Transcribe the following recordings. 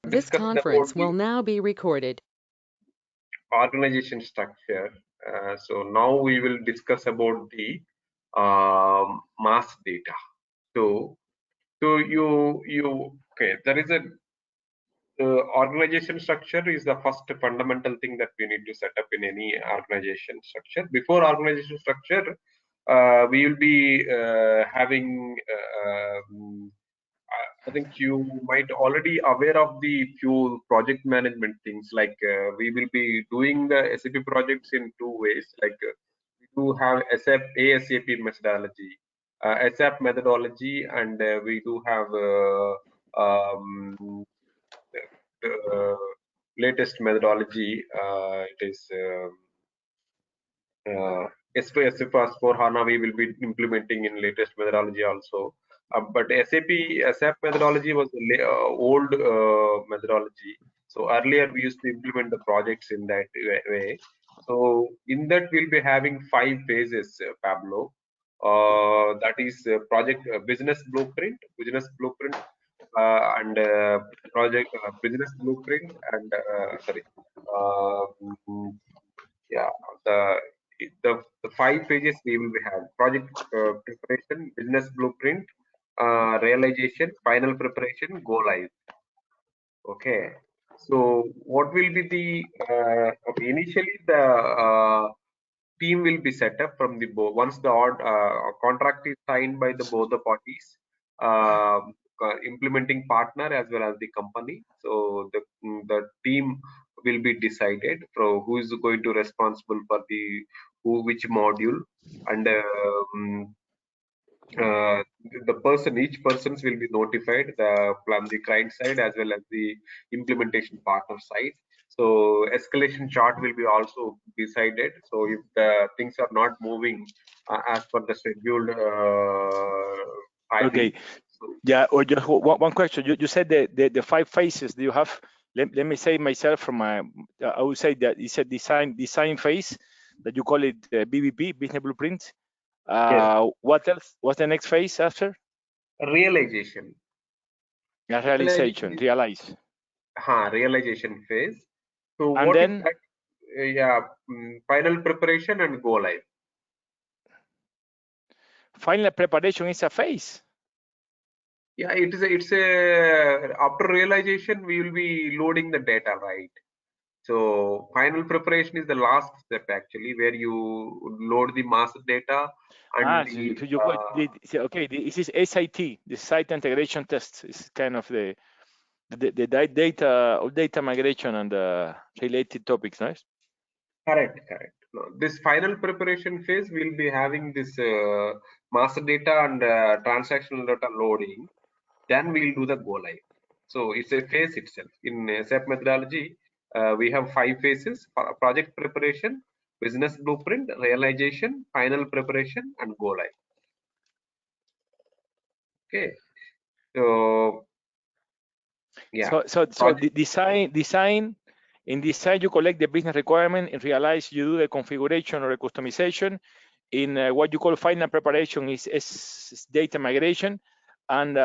This discussed about conference the will now be recorded. organization structure. So now we will discuss about the mass data. So okay. There is a organization structure is the first fundamental thing that we need to set up in any organization structure. Before organization structure, we will be having. I think you might already aware of the few project management things. Like we will be doing the SAP projects in two ways. Like we do have SAP ASAP methodology, SAP methodology, and we do have the latest methodology. It is S4hana. We will be implementing in latest methodology also. But SAP methodology was the old methodology. So earlier we used to implement the projects in that way. So in that we'll be having 5 phases, Pablo. That is project business blueprint, and project business blueprint, and sorry, uh, yeah, the the 5 pages we will have: project preparation, business blueprint, realization, final preparation, go live. Okay. So what will be the okay, initially the team will be set up from the both. Once the contract is signed by the both the parties, implementing partner as well as the company. So the team will be decided for who is going to responsible for the which module, and uh, each persons will be notified, from the client side as well as the implementation partner side. So escalation chart will be also decided. So if the things are not moving as per the scheduled timing. Okay. Yeah, or just one question. You said the 5 phases. Do you have? Let me say myself from my. I would say that it's a design phase that you call it BBP, business blueprint. Yes. What else? What's the next phase after? Realization. Realization. Realize. Realization phase. So And what then, is that? Final preparation and go live. final preparation is a phase. Yeah, it's a after realization we will be loading the data, right? So final preparation is the last step actually, where you load the master data and okay. This is SIT, the site integration test. Is kind of the data migration and related topics, right? Correct. No, this final preparation phase will be having this master data and transactional data loading. Then we'll do the go live. So it's a phase itself. In SAP methodology, we have 5 phases: project preparation, business blueprint, realization, final preparation, and go live. Okay. So yeah. So the design. In design, you collect the business requirement. In realize, you do the configuration or the customization. In what you call final preparation is data migration, and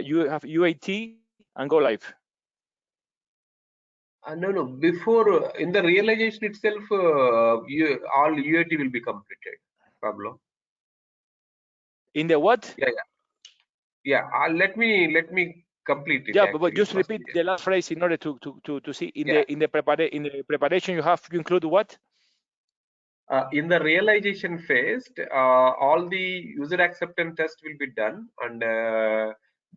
you have UAT and go live. No. Before in the realization itself, all UAT will be completed, Pablo. In the what? Yeah. Let me complete it. Yeah, actually. but just repeat the last phrase in order to see in the preparation you have to include what? In the realization phase, all the user acceptance test will be done, and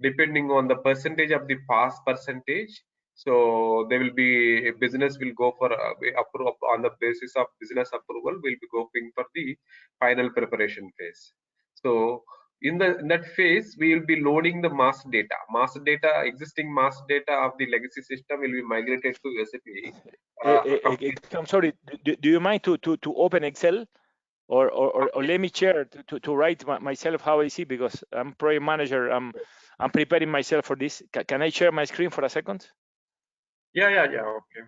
depending on the percentage of the pass percentage, so there will be business will go for approval. On the basis of business approval, we'll be going for the final preparation phase. So in that phase, we will be loading the master data. Existing master data of the legacy system will be migrated to SAP. I'm sorry. Do you mind to open Excel, or let me share to write myself how I see, because I'm project manager. I'm preparing myself for this. Can I share my screen for a second? Yeah. Okay.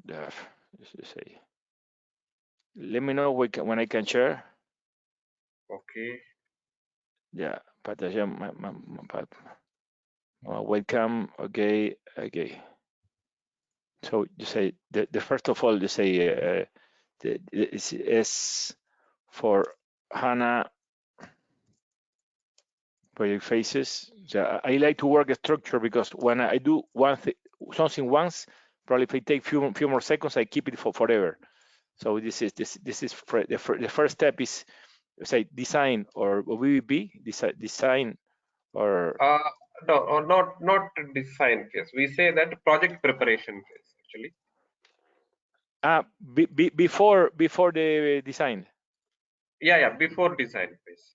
Yeah. Say. Let me know when I can share. Okay. Yeah, welcome. Okay. So you say the first of all, you say it's for HANA project phases. So I like to work a structure because when I do something once, probably if I take few more seconds, I keep it for forever. So this is the first step is say design or VBP, design or No, or not design phase. We say that project preparation phase actually. before the design. Yeah, before design phase.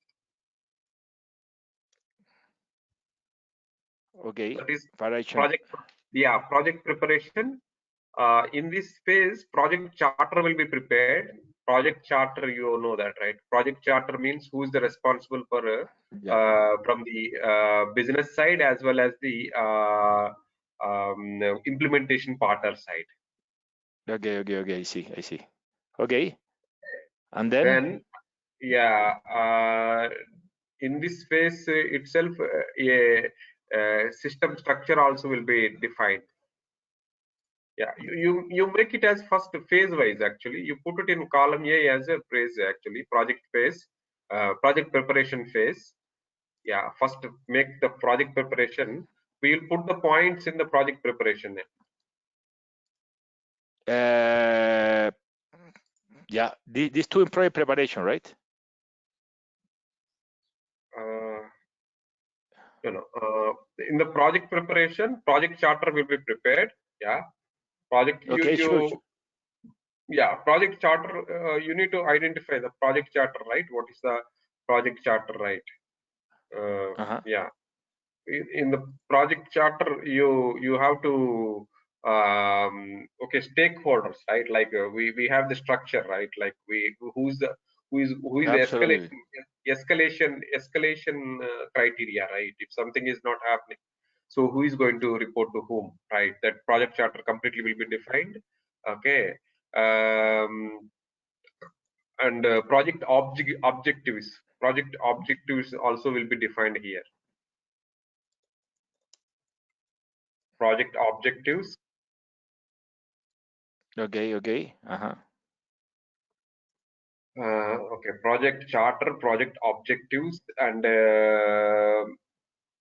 Okay. That is Variation. project preparation. In this phase, project charter will be prepared. Project charter, you know that, right? Project charter means who is the responsible for Yeah. from the business side as well as the implementation partner side. Okay. I see. Okay. And then Then, yeah, in this phase itself, a system structure also will be defined. Yeah, you make it as first phase wise actually. You put it in column A as a phase actually, project phase, project preparation phase. Yeah, first make the project preparation. We will put the points in the project preparation. yeah, these two in project preparation, right? In the project preparation, project charter will be prepared. Yeah, project Okay, sure. yeah, project charter. You need to identify the project charter, right? What is the project charter, right? Yeah, in the project charter you have to okay, stakeholders, right? Like we have the structure, right? Like who is the Absolutely. escalation criteria, right? If something is not happening, so who is going to report to whom, right? That project charter completely will be defined. Okay. um, and project objectives also will be defined here. Project objectives. Okay. Okay, project charter, project objectives, and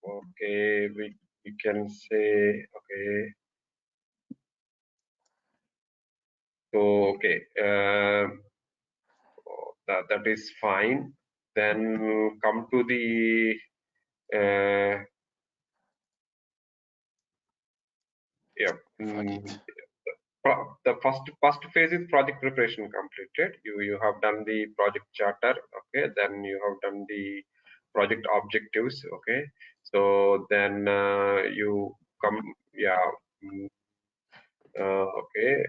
okay, we can say, okay, so okay, that is fine. Then come to the yeah. The first phase is project preparation completed. You have done the project charter. Okay, then you have done the project objectives. Okay, so then you come, yeah. Okay,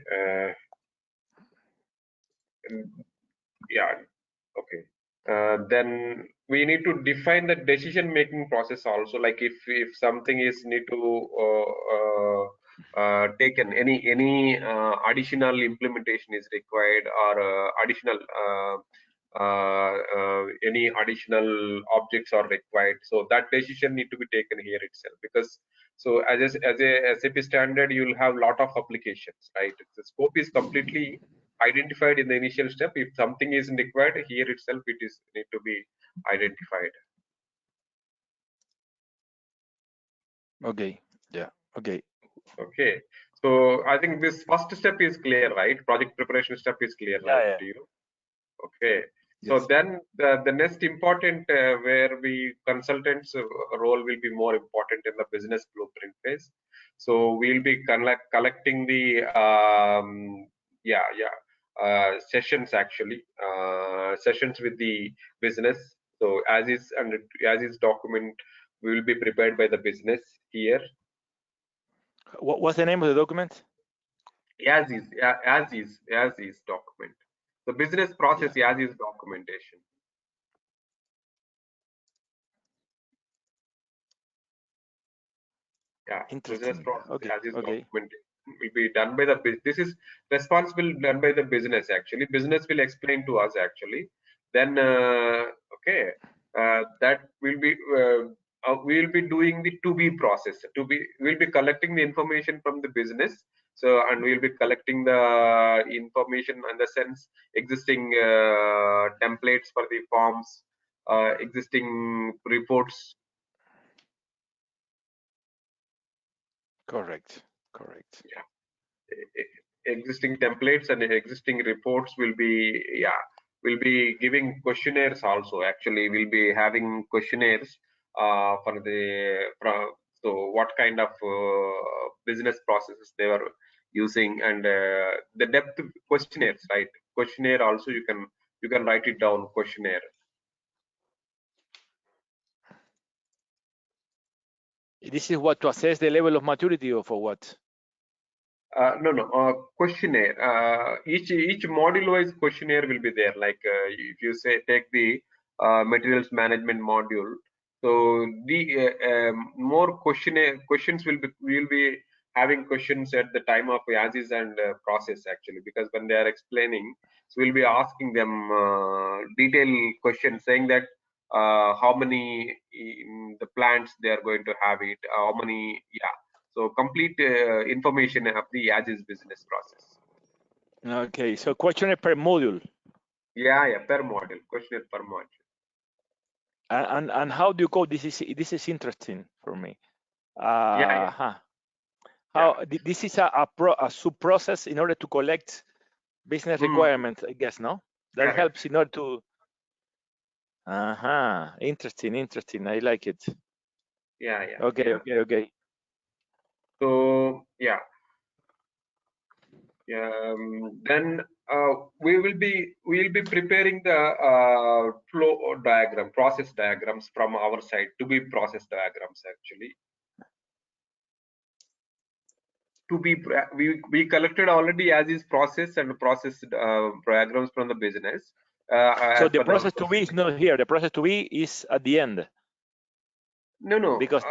yeah. Okay, then we need to define the decision making process also. Like if something is need to taken, any additional implementation is required, or additional any additional objects are required, so that decision need to be taken here itself. Because so as a SAP standard, you'll have lot of applications, right? The scope is completely identified in the initial step. If something is required, here itself it is need to be identified. Okay. Yeah. Okay. Okay, so I think this first step is clear, right? Project preparation step is clear, right, Yeah. to you? Okay, so Yes. then the next important where we consultants role will be more important in the business blueprint phase. So we'll be collecting the sessions actually, sessions with the business. So as is document will be prepared by the business here. What's the name of the document? As is document. The business process, Yeah. as is documentation. Yeah, business Interesting. process Okay. as is Okay. documentation will be done by the this is responsible done by the business actually. Business will explain to us actually. Then okay. that will be we will be doing the to be process. We'll be collecting the information from the business. So, and we'll be collecting the information in the sense existing templates for the forms, existing reports. Correct. Yeah. Existing templates and existing reports will be, yeah, will be giving questionnaires also. Actually, we'll be having questionnaires for the so what kind of business processes they were using, and the depth questionnaires, right? Questionnaire also you can write it down, questionnaire. This is what, to assess the level of maturity, or for what? No, questionnaire. Each module-wise questionnaire will be there. Like if you say take the materials management module, so the more questions will be having questions at the time of as is and process, actually, because when they are explaining, so we'll be asking them detailed questions saying that how many in the plants they are going to have it, how many, yeah. So complete information of the as-is business process. Okay, so questionnaire per module. Yeah, per module, questionnaire per module. And how do you code this? This is interesting for me. Yeah. How this is a sub process in order to collect business requirements, I guess, no? That Correct. helps in order to. Interesting. I like it. Yeah. Okay. So yeah. Then we'll be preparing the flow diagram, process diagrams from our side, to be process diagrams, actually. We collected already as is process and process diagrams from the business. So the process to be is not here. The process to be is at the end. No. Because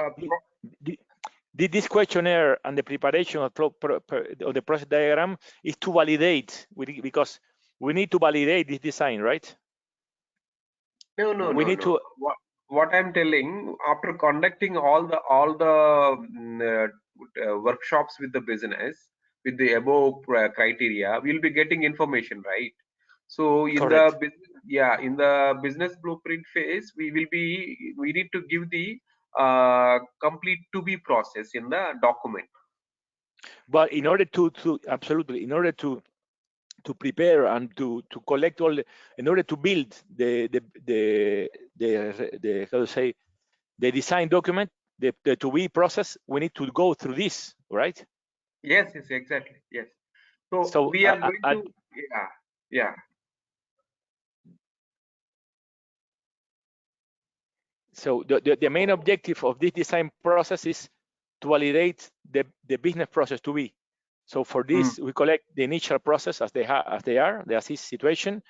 this questionnaire and the preparation of the process diagram is to validate, because we need to validate this design, right? No. To. What I'm telling, after conducting all the workshops with the business with the above criteria, we'll be getting information, right? So in Correct. in the business blueprint phase, we need to give the complete to be process in the document. But in order to absolutely, in order to prepare and to collect all, in order to build the how to say, the design document, the to be process, we need to go through this, right? Yes, exactly. Yes. So we are going to, yeah. So the main objective of this design process is to validate the business process to be. So for this, we collect the initial process as they are, the as is situation.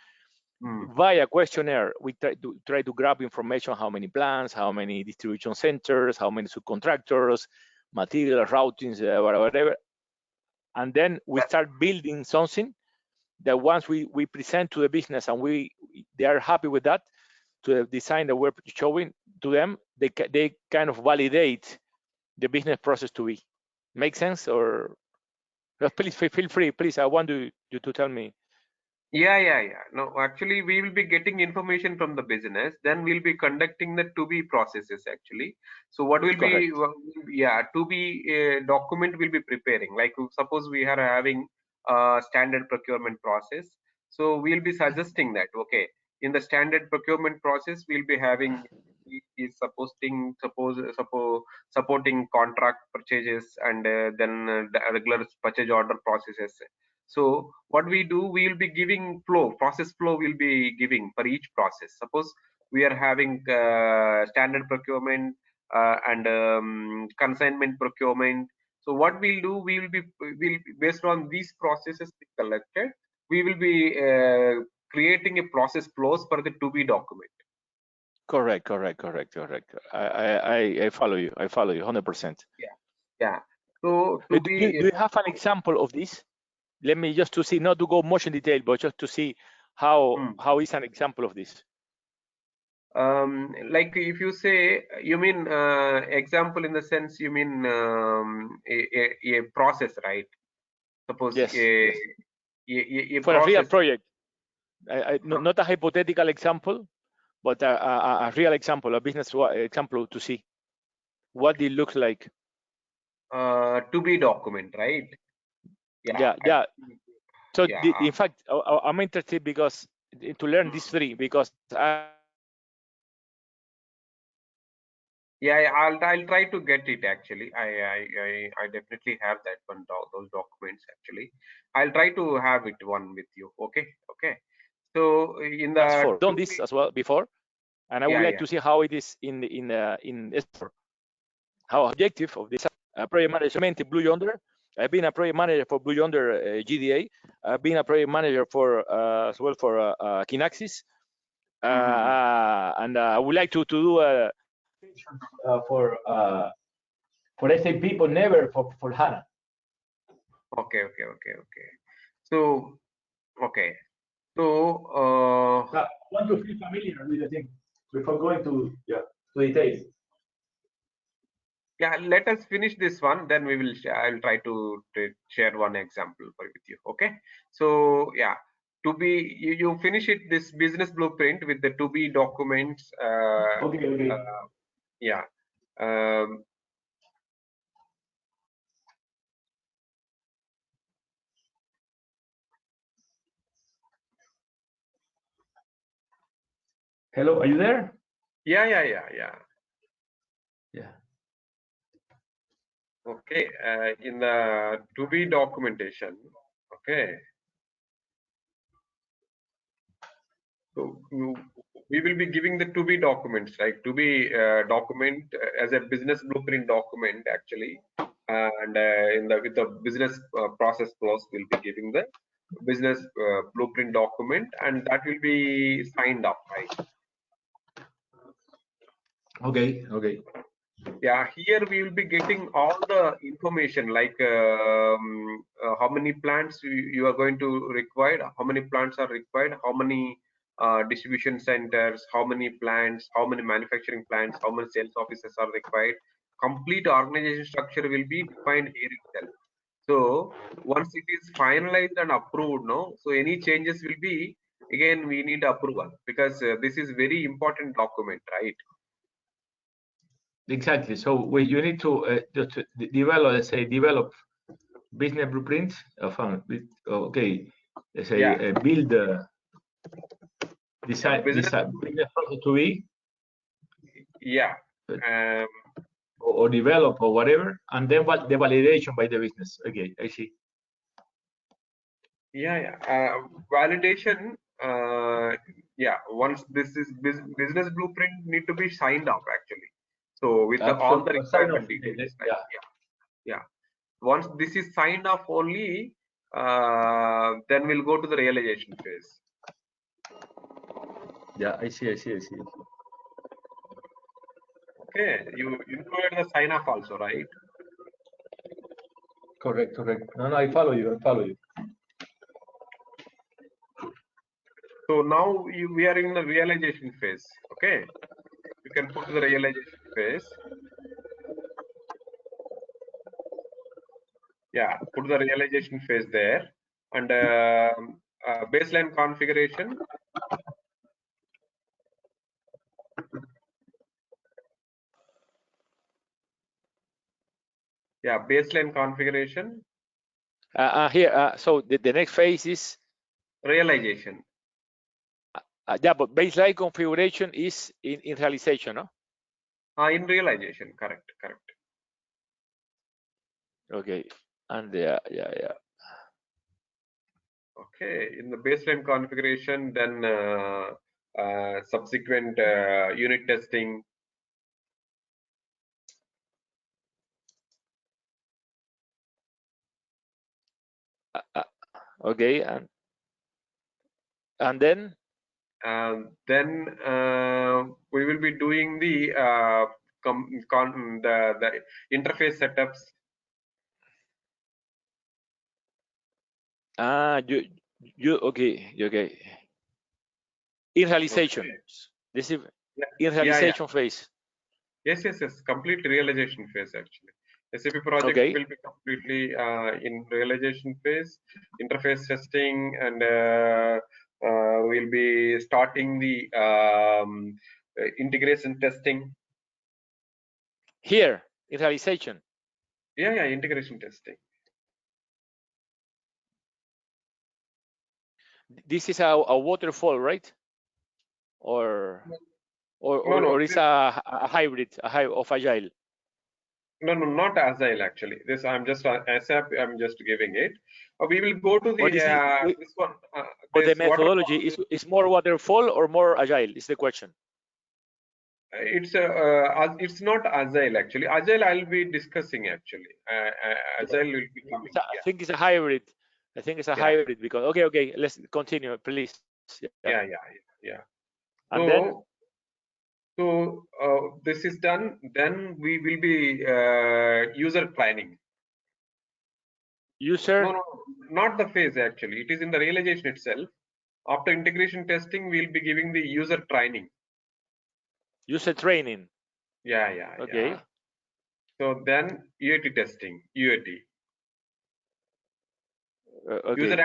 Via questionnaire, we try to grab information: how many plants, how many distribution centers, how many subcontractors, material routings, whatever. And then we start building something that once we present to the business and they are happy with that, to the design that we're showing to them, they kind of validate the business process to be. Make sense? Or please feel free. Please, I want you to tell me. Yeah. No, actually, we will be getting information from the business. Then we'll be conducting the to be processes, actually. So what will be, to be document will be preparing. Like suppose we are having a standard procurement process. So we'll be suggesting that, okay, in the standard procurement process, we'll be having is supporting contract purchases, and then the regular purchase order processes. So what we do, we will be giving process flow will be giving for each process. Suppose we are having standard procurement and consignment procurement. So what we'll do, we'll based on these processes we collected, we will be creating a process flows for the to be document. Correct. I follow you. 100%. Yeah. So do you have an example of this? Let me just to see, not to go much in detail, but just to see how is an example of this. Like if you say, you mean example in the sense you mean a process, right? Suppose Yes, yes. a For a real process. project, not a hypothetical example, but a real example, a business example to see what it looks like. To be document, right? Yeah. Yeah. So Yeah. in fact, I'm interested because to learn these three, because Yeah, I'll try to get it actually. I definitely have that one, those documents actually. I'll try to have it one with you. Okay, okay. So in as the for done two, this as well before, and I would yeah, like yeah. to see how it is in S4, how objective of this project management in Blue Yonder. I've been a project manager for Blue Yonder GDA. I've been a project manager for as well for Kinaxis, Mhm. and I would like to do a for SAP, but never for HANA. Okay, okay, okay, okay. So okay, so I want to feel familiar with the thing before going to details. yeah, let us finish this one. Then we will. I'll try to share one example with you. Okay. So yeah, to be you finish it this business blueprint with the to be documents. Okay. Yeah. Um, Hello, are you there? yeah. Yeah. Okay. In the to be documentation. Okay. So we will be giving the to be documents, right? To be document as a business blueprint document actually, and in the with the business process flows, we'll be giving the business blueprint document, and that will be signed up, right? Okay. Yeah, here we will be getting all the information like how many plants you are going to require, how many plants are required, how many distribution centers, how many plants, how many manufacturing plants, how many sales officers are required. Complete organization structure will be defined here itself. So once it is finalized and approved, no, so any changes will be again we need approval because this is very important document, right? Exactly. So you need to just develop, let's say, develop business blueprints of okay, let's say Yeah, build business. design business process to be Yeah. uh, Um, or develop or whatever, and then the validation by the business. Okay, I see. yeah. Validation. Yeah. Once this is business blueprint need to be signed up actually. So with all the Absolutely. Sign off. requirement details, like Yeah. yeah. Once this is signed off only, then we'll go to the realization phase. Yeah, I see. Okay. You included the sign off also, right? Correct. No, I follow you. So now we are in the realization phase. Okay. You can put the realization phase. Yeah, put the realization phase there, and baseline configuration. Yeah, baseline configuration. Here, so the next phase is Realization. yeah, but baseline configuration is in realization, no? In realization, correct. Okay, and yeah. Okay, in the baseline configuration, then subsequent unit testing. Okay, and then Then we will be doing the the interface setups. you okay. In realization. Okay. This is in realization phase. Yes, complete realization phase actually. SAP project will be completely in realization phase, interface testing, and we'll be starting the integration testing. Here, in realization. Yeah, integration testing. This is a waterfall, right? Or it's a hybrid of agile? No, not agile actually. This I'm just ASAP. I'm just giving it. We will go to the this one. But the methodology is more waterfall or more agile? Is the question. It's not agile actually. Agile I'll be discussing actually. Agile will be coming. I think it's a hybrid. I think it's a hybrid because okay. Let's continue, please. Yeah. And then. So this is done. Then we will be user planning. User? No, not the phase actually. It is in the realization itself. After integration testing, we'll be giving the user training. User training. Yeah. Okay. So then UAT testing, UAT. Okay. User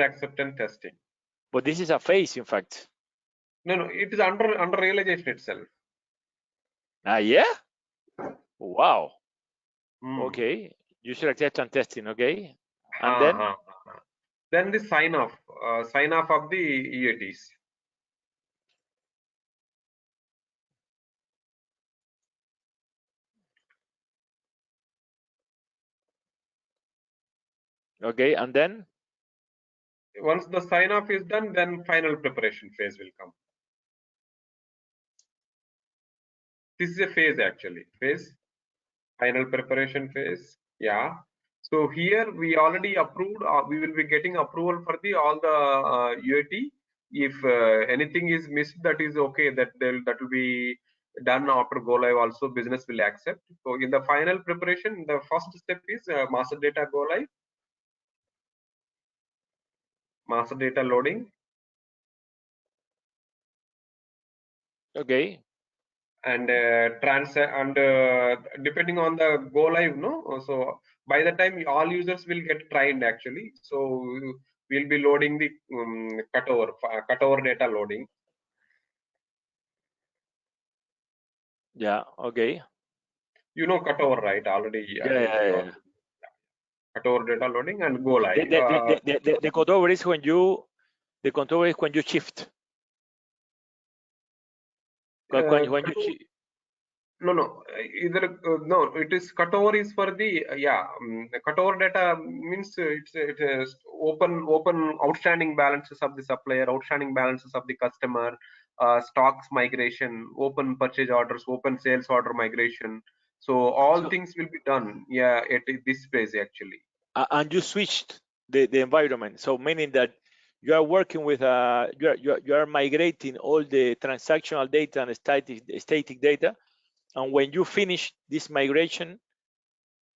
acceptance testing. But this is a phase, in fact. No, it is under realization itself. Yeah? Wow. Okay. User acceptance testing, okay. And then? Then the sign off of the UATs. Okay, and then? Once the sign off is done, then final preparation phase will come. This is a phase actually. Final preparation phase. Yeah. So here we already approved. We will be getting approval for all the UAT. If anything is missed, that is okay. That will be done after go live. Also, business will accept. So in the final preparation, the first step is master data go live, master data loading. Okay. And depending on the go live, no. So by the time all users will get trained actually. So we'll be loading the cutover data loading. Yeah. Okay. You know cutover, right? Already. Yeah. Cutover data loading and go live. The cutover is when you shift. No. Either no. It is cutover is for the cutover data means it is open outstanding balances of the supplier, outstanding balances of the customer, stocks migration, open purchase orders, open sales order migration. So all things will be done. Yeah, at this phase actually. And you switched the environment, so meaning that you are working with you are migrating all the transactional data and static data, and when you finish this migration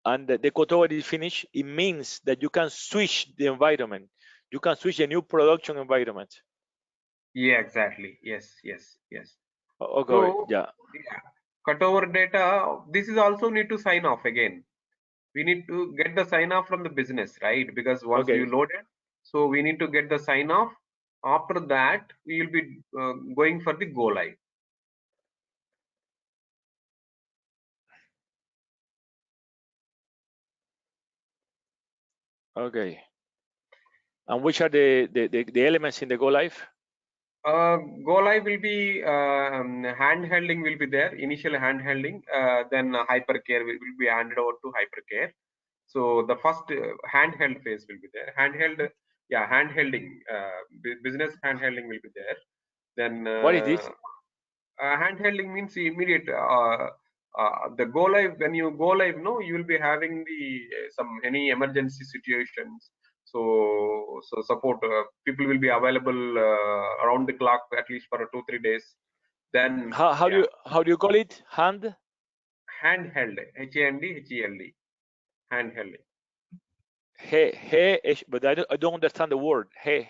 and the cutover is finished, it means that you can switch the environment. You can switch a new production environment. Yeah, exactly. Yes. Okay. So, yeah. Cutover data. This is also need to sign off again. We need to get the sign off from the business, right? Because once you load it, so we need to get the sign off. After that, we will be going for the go live. Okay. And which are the elements in the go live? Go live will be handholding will be there. Initial handholding, then hypercare will be handed over to hypercare. So the first handheld phase will be there. Handholding, business handholding will be there. Then what is this? Handholding means immediate. The go live, when you go live, no, you will be having any emergency situations. So support people will be available around the clock at least for 2-3 days. Then how do you call it? Handheld, HAND, handholding. But I don't understand the word. HAND,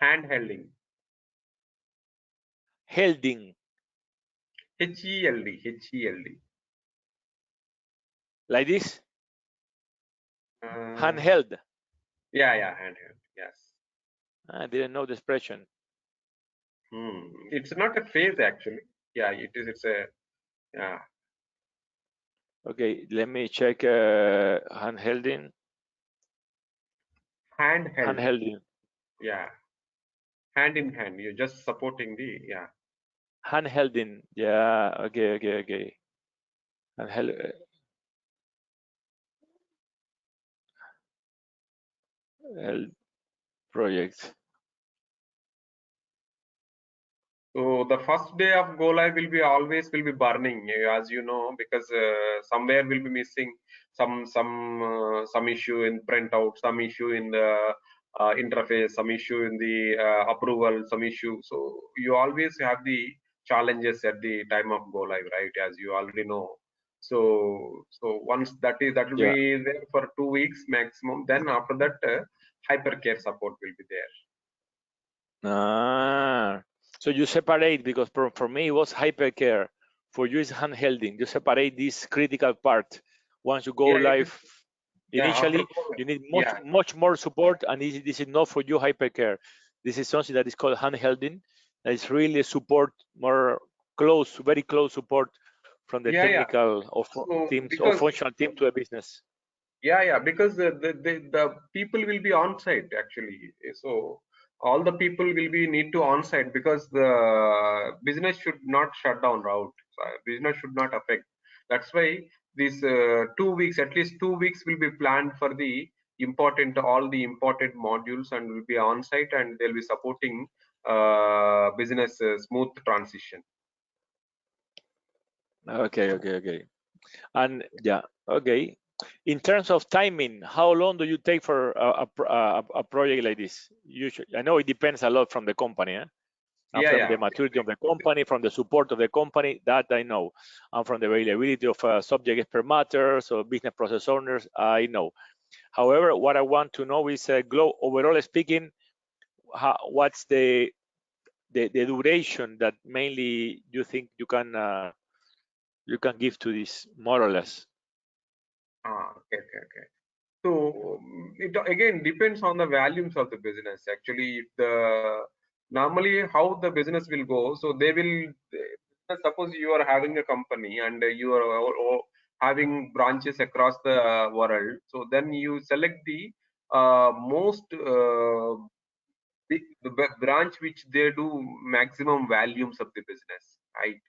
handholding. handhelding. H-E-L-D. Like this? Uh, Handheld. yeah, handheld. Yes. I didn't know the expression. It's not a phase actually. Yeah, it is. It's a yeah. Okay, let me check handhelding. Handheld. Handhelding. Yeah. Hand in hand. You're just supporting the yeah. Handhelding. Yeah. Okay. Handheld. Project. So the first day of go live will be always will be burning, as you know, because somewhere will be missing some issue in printout, some issue in the interface, some issue in the approval, some issue. So you always have the challenges at the time of go live, right? As you already know. So once that will Yeah. be there for 2 weeks maximum. Then after that, hypercare support will be there. So you separate, because for me it was hypercare. For you it's handhelding. You separate this critical part. Once you go Yeah, it is. live Yeah, after initially, go live. you need Yeah. much more support, and this is not for you hypercare. This is something that is called handhelding. That is really support, more close, very close support from the Yeah. technical or So teams or because functional team to a business. because the people will be on site actually. So all the people will be need to on site because the business should not shut down route. Business should not affect. That's why these 2 weeks, at least 2 weeks, will be planned for the all the important modules and will be on site and they'll be supporting business smooth transition. Okay. And yeah, okay. In terms of timing, how long do you take for a project like this? Usually, I know it depends a lot from the company, and from Yeah. the maturity of the company, from the support of the company, that I know, and from the availability of subject expert matters or business process owners, I know. However, what I want to know is, overall speaking, what's the duration that mainly you think you can give to this, more or less? Okay. So it again depends on the volumes of the business. Actually, if the normally how the business will go. So they will suppose you are having a company and you are having branches across the world. So then you select the most the branch which they do maximum volumes of the business, right?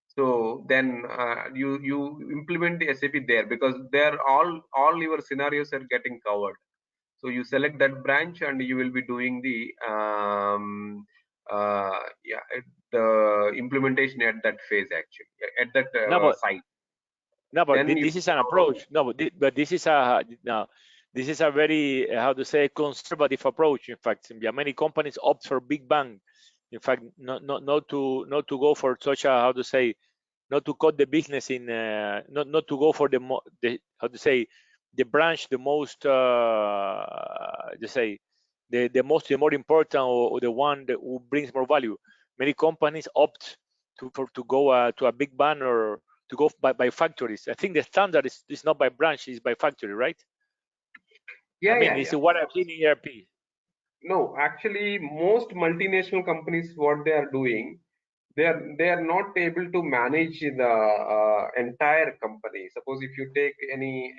So then you implement the SAP there because they're all your scenarios are getting covered. So you select that branch and you will be doing the the implementation at that phase actually at that No, but site. Then you this is an approach. No, but this is a no, this is a very how to say, conservative approach. In fact, yeah, many companies opt for big bang. In fact, not to go for such a, how to say, not to cut the business in, not to go for the how to say, the branch, the most to say, the more important, or the one that who brings more value. Many companies opt to go to a big bang, or to go by factories. I think the standard is not by branch, is by factory, right? I mean, it's yeah. what I've seen in ERP. No, actually, most multinational companies, what they are doing, they are not able to manage the entire company. Suppose if you take any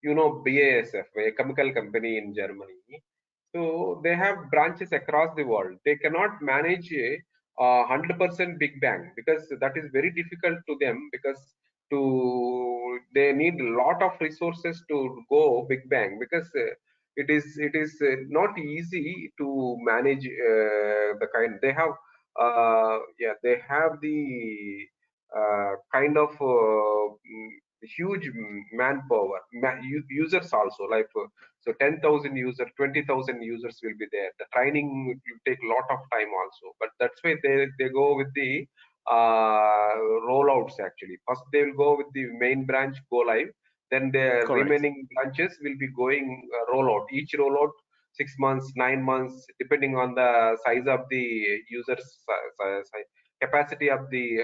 BASF, a chemical company in Germany, so they have branches across the world. They cannot manage a 100% big bang because that is very difficult to them because they need a lot of resources to go big bang because it is not easy to manage the kind they have. They have the kind of huge manpower, users also, like so 10,000 users, 20,000 users will be there. The training will take a lot of time also, but that's why they go with the rollouts actually. First they will go with the main branch go live, then the Correct. remaining branches will be going rollout. Each rollout 6 months, 9 months, depending on the size of the users, capacity of the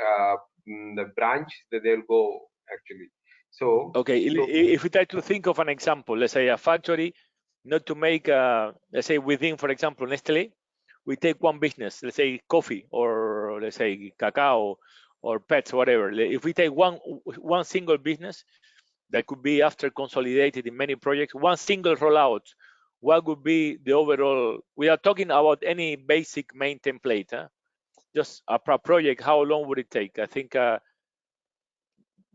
branch that they'll go actually. So okay, if we try to think of an example, let's say a factory, not to make, let's say within, for example, Nestle, we take one business, let's say coffee, or let's say cacao, or pets, whatever. If we take one single business that could be after consolidated in many projects, one single rollout, what would be the overall? We are talking about any basic main template, huh? Just a project. How long would it take? I think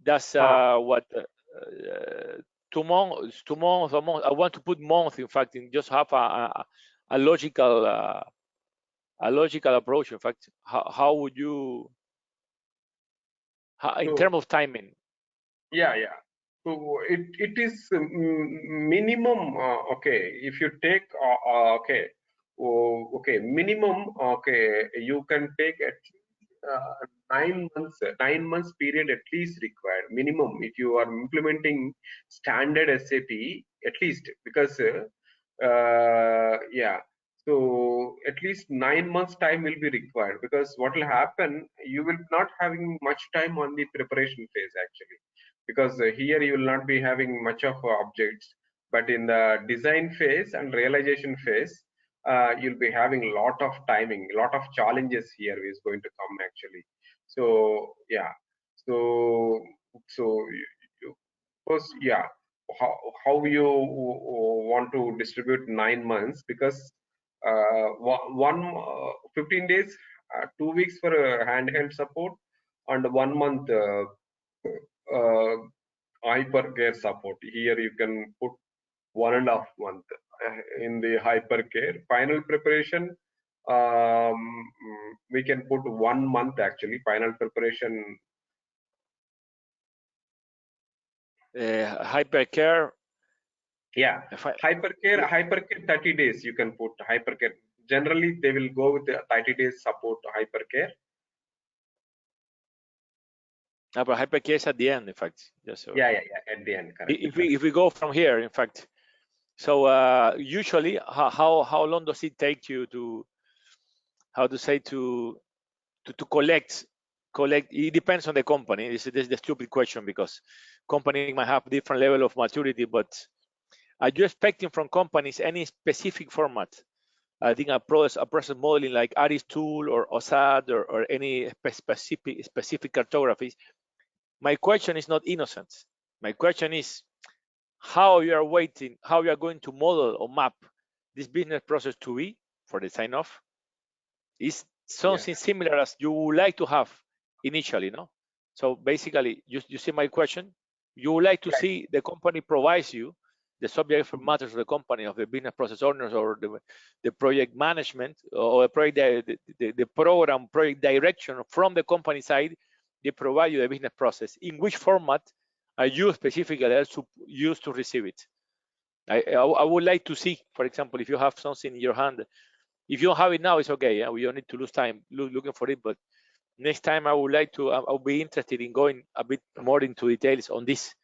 that's what 2 months, 2 months, a month. I want to put month, in fact, and just have a logical approach. In fact, how would you, in terms of timing? Yeah. So it is minimum. Okay, if you take okay, minimum. Okay, you can take at 9 months. 9 months period at least required minimum if you are implementing standard SAP, at least, because yeah. So at least 9 months time will be required, because what will happen, you will not having much time on the preparation phase actually, because here you will not be having much of objects, but in the design phase and realization phase, you'll be having a lot of timing, a lot of challenges here is going to come actually. So yeah, so you first, yeah, how you want to distribute 9 months, because 15 days, 2 weeks for handheld support, and 1 month uh, hypercare support. Here you can put 1.5 month in the hypercare. Final preparation, we can put 1 month actually. Final preparation. Hypercare. Yeah, hypercare 30 days you can put hypercare. Generally, they will go with the 30 days support hypercare. But hypercare is at the end, in fact. Just so. Yeah, at the end, correct. If we go from here, in fact, so usually, how long does it take you to, how to say, to collect? It depends on the company. This is the stupid question, because company might have different level of maturity, but are you expecting from companies any specific format? I think a process modeling like ARIS tool or OSAD, or any specific cartographies. My question is not innocent. My question is how you are going to model or map this business process to be for the sign off. Is something similar as you would like to have initially, no? So basically, you see my question. You would like to see the company provides you the subject matters of the company, of the business process owners, or the project management, or the program project direction from the company side. They provide you the business process. In which format are you specifically used to receive it? I would like to see, for example, if you have something in your hand. If you don't have it now, it's okay. Yeah? We don't need to lose time looking for it. But next time, I would like to. I'll be interested in going a bit more into details on this,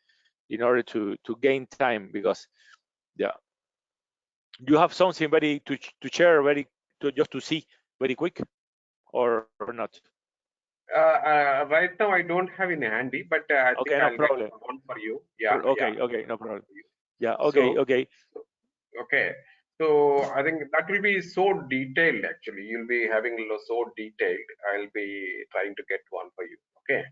in order to gain time, because yeah, you have something very to share, just to see very quick, or not. Right now I don't have in handy, but I think I'll get one for you. Yeah. Okay, no problem. Yeah. Okay. Okay. So I think that will be so detailed actually. You'll be having so detailed. I'll be trying to get one for you. Okay.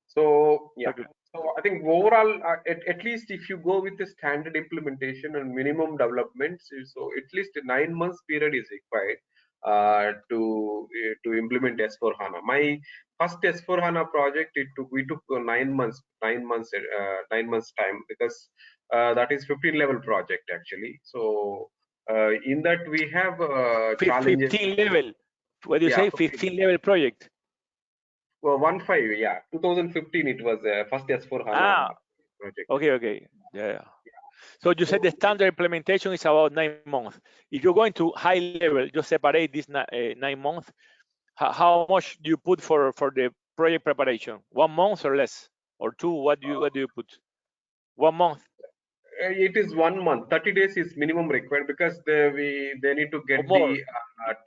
So yeah. Okay. So I think overall, at least if you go with the standard implementation and minimum developments, so at least a 9 months period is required to implement S4hana. My first S4hana project, we took 9 months, 9 months time, because that is 15 level project actually. So in that we have challenges. 15 level. What do you say? 15 level project. Well, 15, yeah. 2015 it was first S4hana project. Okay. Yeah. So you said the standard implementation is about 9 months. If you're going to high level, just separate this 9 months. How much do you put for the project preparation? 1 month or less, or 2? What do you put? 1 month. It is 1 month. 30 days is minimum required, because they need to get the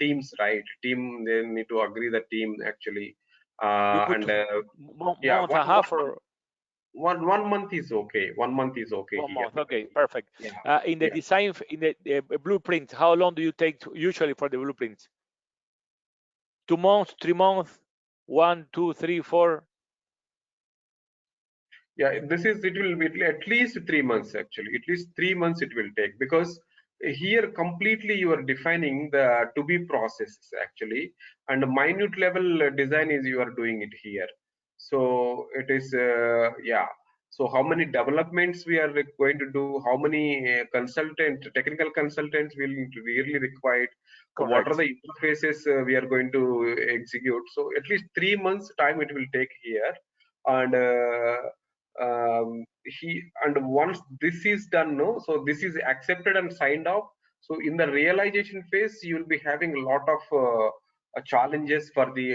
teams right. They need to agree the team actually. And month yeah, and a half or 1 month is okay. 1 month is okay 1 here. month. Okay, perfect. Yeah. In the design, in the blueprint, how long do you take usually for the blueprint? 2 months, 3 months, 1, 2, 3, 4. Yeah, it will be at least 3 months actually. At least 3 months it will take, because here completely you are defining the to be processes actually, and the minute level design is you are doing it here. So it is yeah. So how many developments we are going to do, how many technical consultants will really required, what are Correct. the interfaces we are going to execute. So at least 3 months time it will take here. And and once this is done, no, so this is accepted and signed off. So in the realization phase you will be having a lot of challenges for the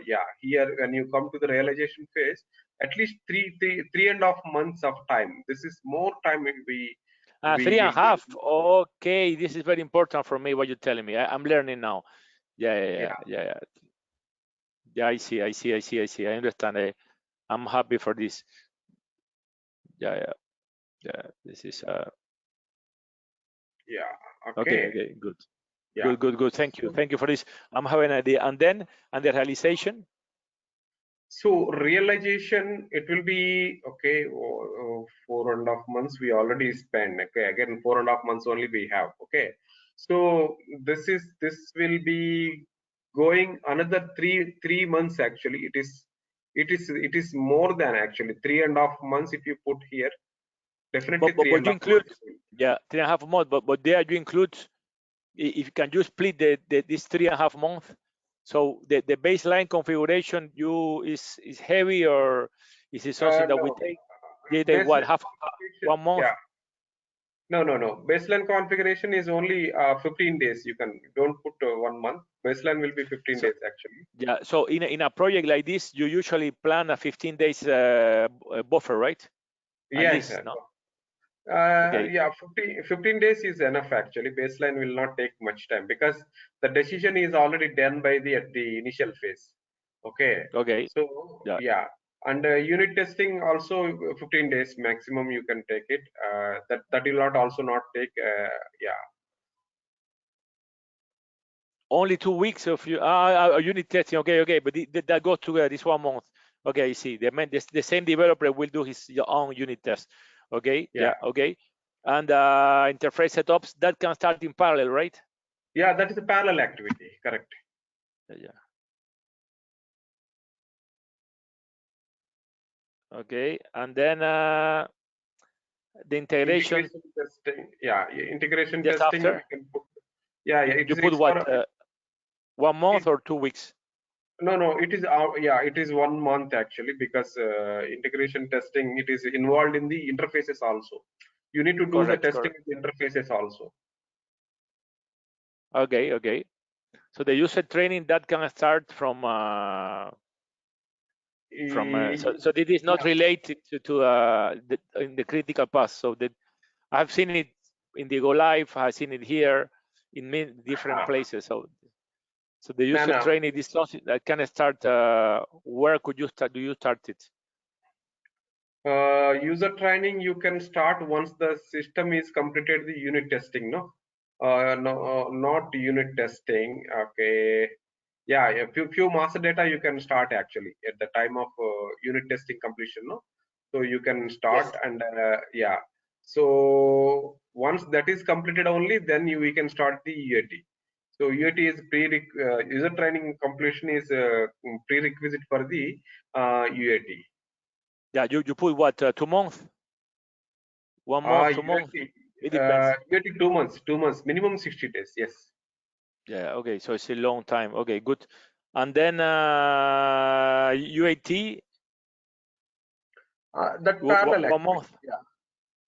yeah, here when you come to the realization phase, at least three and a half months of time. This is more time we 3 and a will be. half. Okay, this is very important for me. What you're telling me, I'm learning now. Yeah. Yeah. I see. I understand. I'm happy for this. Yeah. This is Yeah. Okay. okay. Good. Yeah. Good. Thank you for this. I'm having an idea. And then, and the realization. So realization, it will be okay. 4.5 months we already spent. Okay, again 4.5 months only we have. Okay, so this will be going another three months actually. It is more than actually 3.5 months if you put here. Definitely three But and a you half include, months. yeah, 3.5 months. But there you include, if you can you split this 3.5 months. So the baseline configuration is heavy, or is it something that we No, take? They take what, baseline half configuration. 1 month? Yeah. No. Baseline configuration is only 15 days. You don't put 1 month. Baseline will be 15 So days actually. yeah, so in a project like this, you usually plan a 15 days buffer, right? At Yes, least, sir. no? Okay, Yeah, 15 days is enough actually. Baseline will not take much time, because the decision is already done by the at the initial phase. Okay. okay, So yeah. yeah, and unit testing also 15 days maximum you can take it. That will not also not take yeah. Only 2 weeks of unit testing. Okay, but that goes to this 1 month. Okay, I see. The same developer will do his own unit test. Okay, Yeah. okay. And interface setups that can start in parallel, right? Yeah, that is a parallel activity. Correct. Yeah. Okay, and then the integration Integration testing. Yeah, integration just testing we after. can put. Yeah, it You is put what? for 1 month it. or 2 weeks? No, it is yeah, it is 1 month actually, because integration testing, it is involved in the interfaces also. You need to do the Correct, testing correct. with the interfaces also. Okay. So the user training that can start from E- so this is not yeah, related to in the critical path. So that I've seen it in the go live. I've seen it here in many different places. So the no, user no. training is something that can start. Where could you start? Do you start it? User training you can start once the system is completed the unit testing. No, no, not unit testing. Okay. Yeah, a few master data you can start actually at the time of unit testing completion. No, so you can Yes. start, and yeah. So once that is completed only, then we can start the UAT. So UAT is user training completion is prerequisite for the UAT. Yeah, you put what 2 months, 1 month, 2 months. UAT, It depends. UAT 2 months, 2 months, minimum 60 days. Yes. Yeah. Okay. So it's a long time. Okay. Good. And then UAT That parallel 1 month. activity.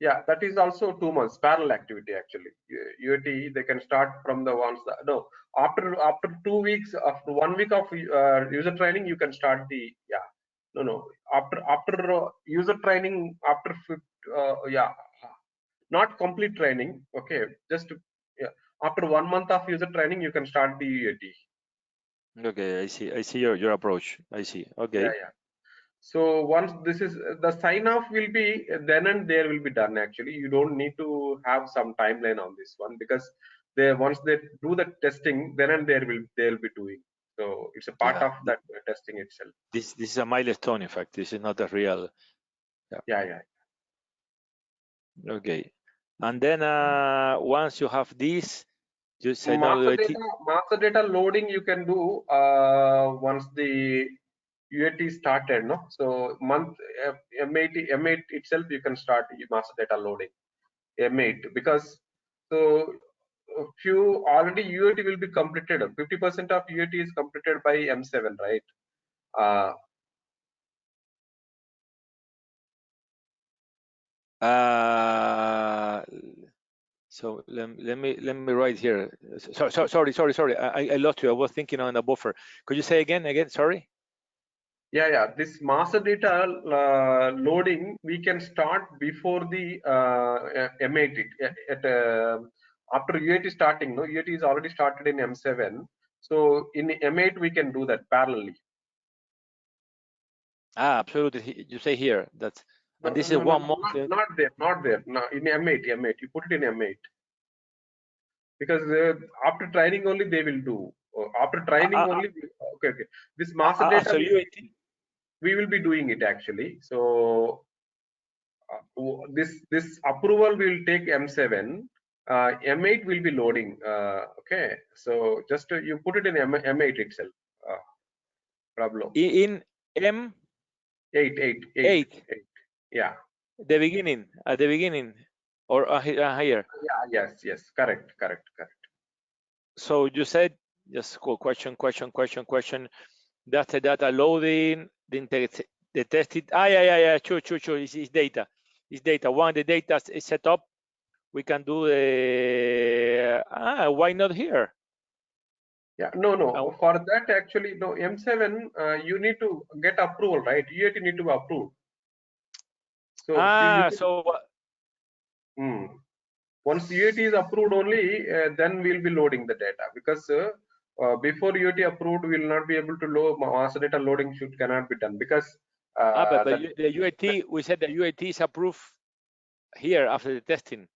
Yeah, that is also 2 months parallel activity actually. UAT they can start from the ones that, no, after 2 weeks, after 1 week of user training you can start the, yeah, no, after user training, after yeah, not complete training. Okay, just yeah, after 1 month of user training you can start the UAT. Okay, I see your approach. I see. Okay. Yeah. So once this is the sign off will be then and there will be done. Actually, you don't need to have some timeline on this one because they once they do the testing, then and there will they'll be doing. So it's a part Yeah. of that testing itself. This is a milestone. In fact, this is not a real. Yeah. Okay. And then once you have this, you say no. Master data loading you can do once the UAT started, no? So month M8 itself you can start master data loading M8 because so a few already UAT will be completed. 50% of UAT is completed by M7, right? Uh, So let me write here. Sorry. I lost you. I was thinking on a buffer. Could you say again? Sorry. yeah. This master data loading we can start before the M8 after UAT starting. No, UAT is already started in M7. So in M8 we can do that parallelly. Absolutely. You say here that, and this is No, 1 month. not there. No, in M8. You put it in M8 because after training only they will do. After training only. Okay. This master data So UAT. we will be doing it actually. So this approval will take M7. M8 will be loading. Okay, so just you put it in M8 itself. Problem. In M8. Eight. Yeah. The beginning. At the beginning, or here. Yeah. Yes. Correct. So you said just question. That's the data loading. The tested. Yeah. Sure. It's data. It's data. One, the data is set up. We can do the. Why not here? Yeah. No. For that actually, no. M7, you need to get approval, right? UAT need to approve. So you once UAT is approved only, then we'll be loading the data because before UAT approved, we will not be able to load master data loading cannot be done because but that the UAT, we said the UAT is approved here after the testing,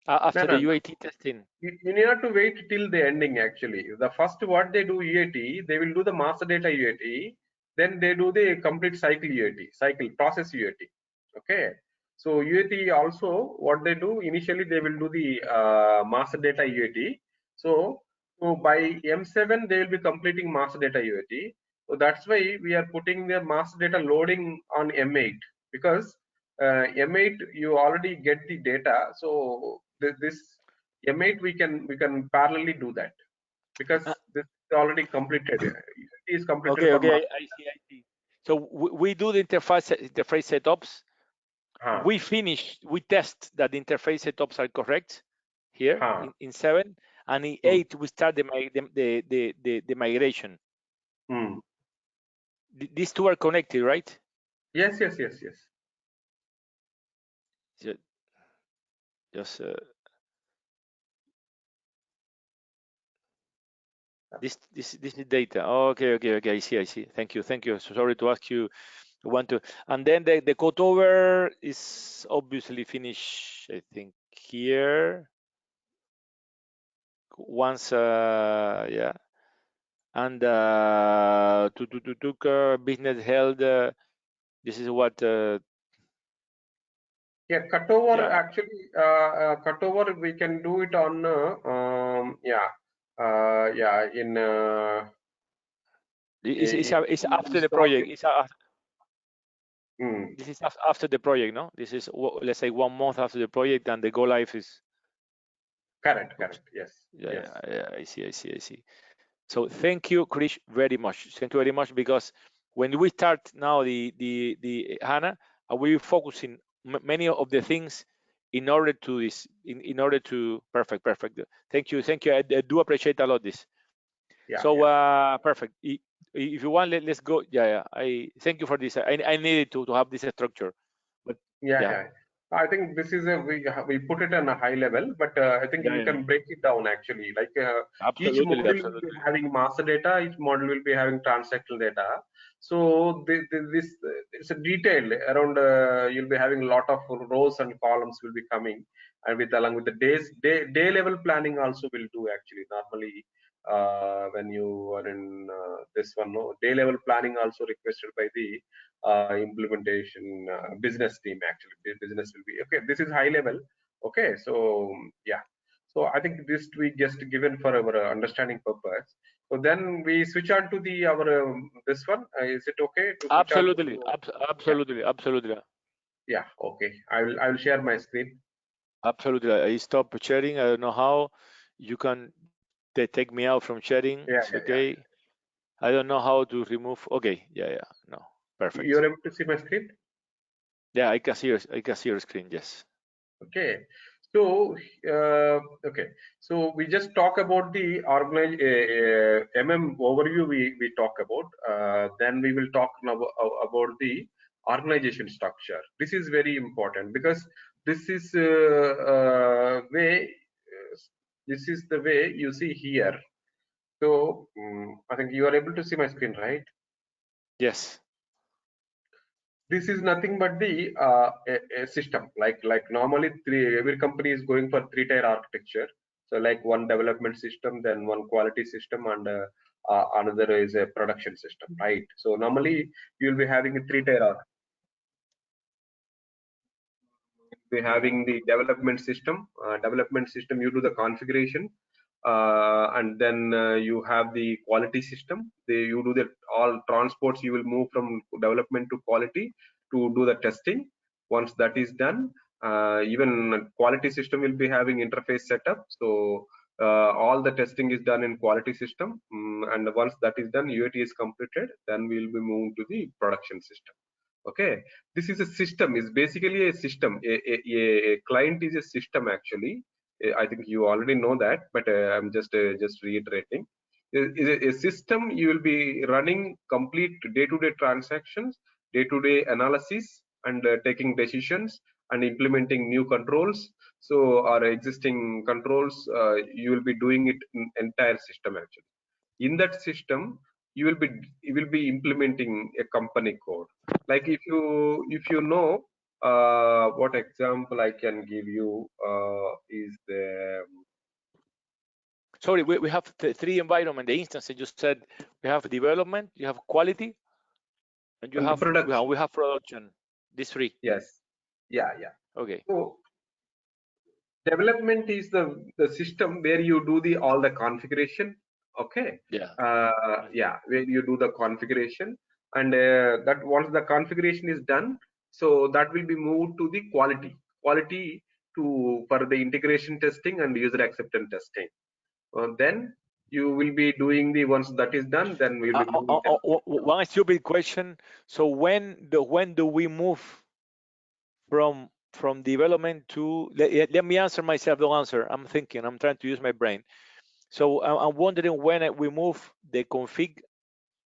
after the no. UAT testing. You need not to wait till the ending actually. The first what they do UAT, they will do the master data UAT, then they do the complete cycle UAT, cycle process UAT. Okay. So UAT also what they do initially they will do the master data UAT. So by M7 they will be completing master data UAT. So that's why we are putting the master data loading on M8 because M8 you already get the data. So this M8 we can parallelly do that because this is already completed. It is completed Okay, for master. I see. So we do the interface setups. We test that the interface setups are correct here in 7, and in 8 we start the migration. These two are connected, right? Yes. Just this is data. Okay. I see. Thank you. So sorry to ask you. And then the cutover is obviously finished. I think here. Once, yeah. And to business held. This is what. Cutover actually cutover we can do it on in it's after the project. This is after the project, no? This is, let's say, 1 month after the project, and the go live is correct. Yes. Yeah. I see. So thank you, Krish, very much. Thank you very much, because when we start now the HANA, we're focusing many of the things in order to this, in order to perfect. Thank you. I do appreciate a lot this. Perfect. If you want, let's go. I thank you for this. I needed to have this structure, but yeah. I think this is we put it on a high level, but I think Yeah, you yeah. can break it down actually. Like each Absolutely, module will be absolutely. having master data, each module will be having transactional data. So this it's a detailed around. You'll be having a lot of rows and columns will be coming, and with along with the day level planning also will do actually normally. When you are in this one, no day level planning also requested by the implementation business team actually. The business will be okay, this is high level. Okay, so yeah, so I think this we just given for our understanding purpose. So then we switch on to the our this one. Is it okay to switch on to Absolutely, yeah, absolutely, absolutely, yeah, okay, I will share my screen. absolutely. I stop sharing. I don't know how you can take me out from sharing. Yeah, It's yeah, yeah. okay. I don't know how to remove. Okay, yeah, yeah, no, perfect. You're able to see my screen. Yeah, I can see your, I can see your screen. Yes. Okay, so okay, so we just talk about the organize overview. We talk about. Then we will talk now about the organization structure. This is very important because this is way. This is the way you see here. So I think you are able to see my screen, right? Yes. This is nothing but the a system like normally every company is going for three-tier architecture. So like one development system, then one quality system, and another is a production system, right? So normally you'll be having a three-tier be having the development system, you do the configuration, and then you have the quality system. You do the all transports, you will move from development to quality to do the testing. Once that is done, even quality system will be having interface setup. So all the testing is done in quality system, and once that is done, UAT is completed, then we will be moving to the production system. Okay, this is a system, is basically a system. A client is a system actually. I think you already know that, but I'm just reiterating. A system, you will be running complete day-to-day transactions, day-to-day analysis, and taking decisions and implementing new controls. So our existing controls, you will be doing it in entire system actually. In that system, you will be implementing a company code. Like if you know, what example I can give you is the Sorry, we have three environment. The instances you said we have development, you have quality, and you and the have production. we have production. These three. Yes, yeah, yeah. Okay. So development is the system where you do the all the configuration. Okay, Yeah. yeah, where you do the configuration, and that once the configuration is done, so that will be moved to the quality to for the integration testing and user acceptance testing. Then you will be doing the once that is done, then we'll be moving them. One stupid question. So when do we move from development to let me answer myself? Don't answer. I'm thinking. I'm trying to use my brain. So I'm wondering when we move the config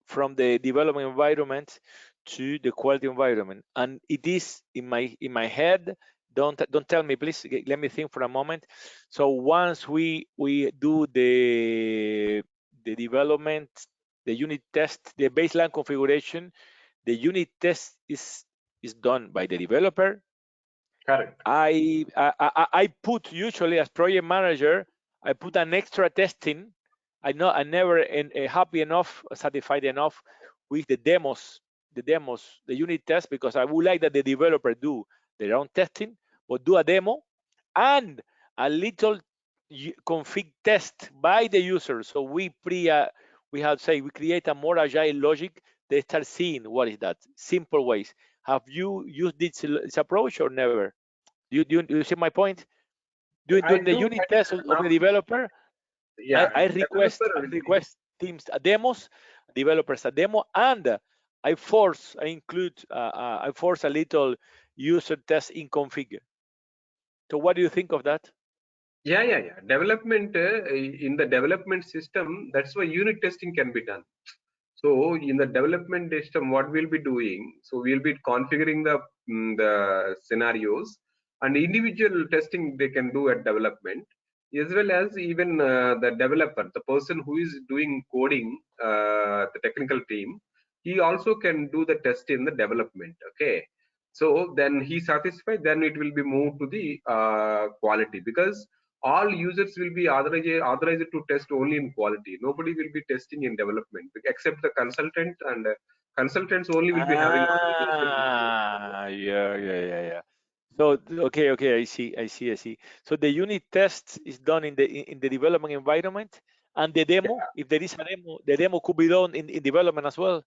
from the development environment to the quality environment, and it is in my head. Don't tell me, please. Let me think for a moment. So once we do the development, the unit test, the baseline configuration, the unit test is done by the developer. Correct. I put usually as project manager, I put an extra testing. I never happy enough, satisfied enough with the unit test, because I would like that the developer do their own testing, but do a demo and a little config test by the user. So we have say we create a more agile logic. They start seeing what is that simple ways. Have you used this approach or never? You see my point? I During the do, unit but test of the normally, developer, yeah, I developer. request teams a demos, developers a demo, and I force a little user test in config. So what do you think of that? Yeah, yeah, yeah. Development, in the development system, that's why unit testing can be done. So in the development system, what we'll be doing? So we'll be configuring the scenarios, and individual testing they can do at development, as well as even the developer, the person who is doing coding, the technical team, he also can do the test in the development. Okay, so then he satisfied, then it will be moved to the quality, because all users will be authorized to test only in quality. Nobody will be testing in development except the consultant, and consultants only will be having authorization in development. Yeah. So okay, I see. So the unit test is done in the development environment, and the demo, if there is a demo, the demo could be done in development as well.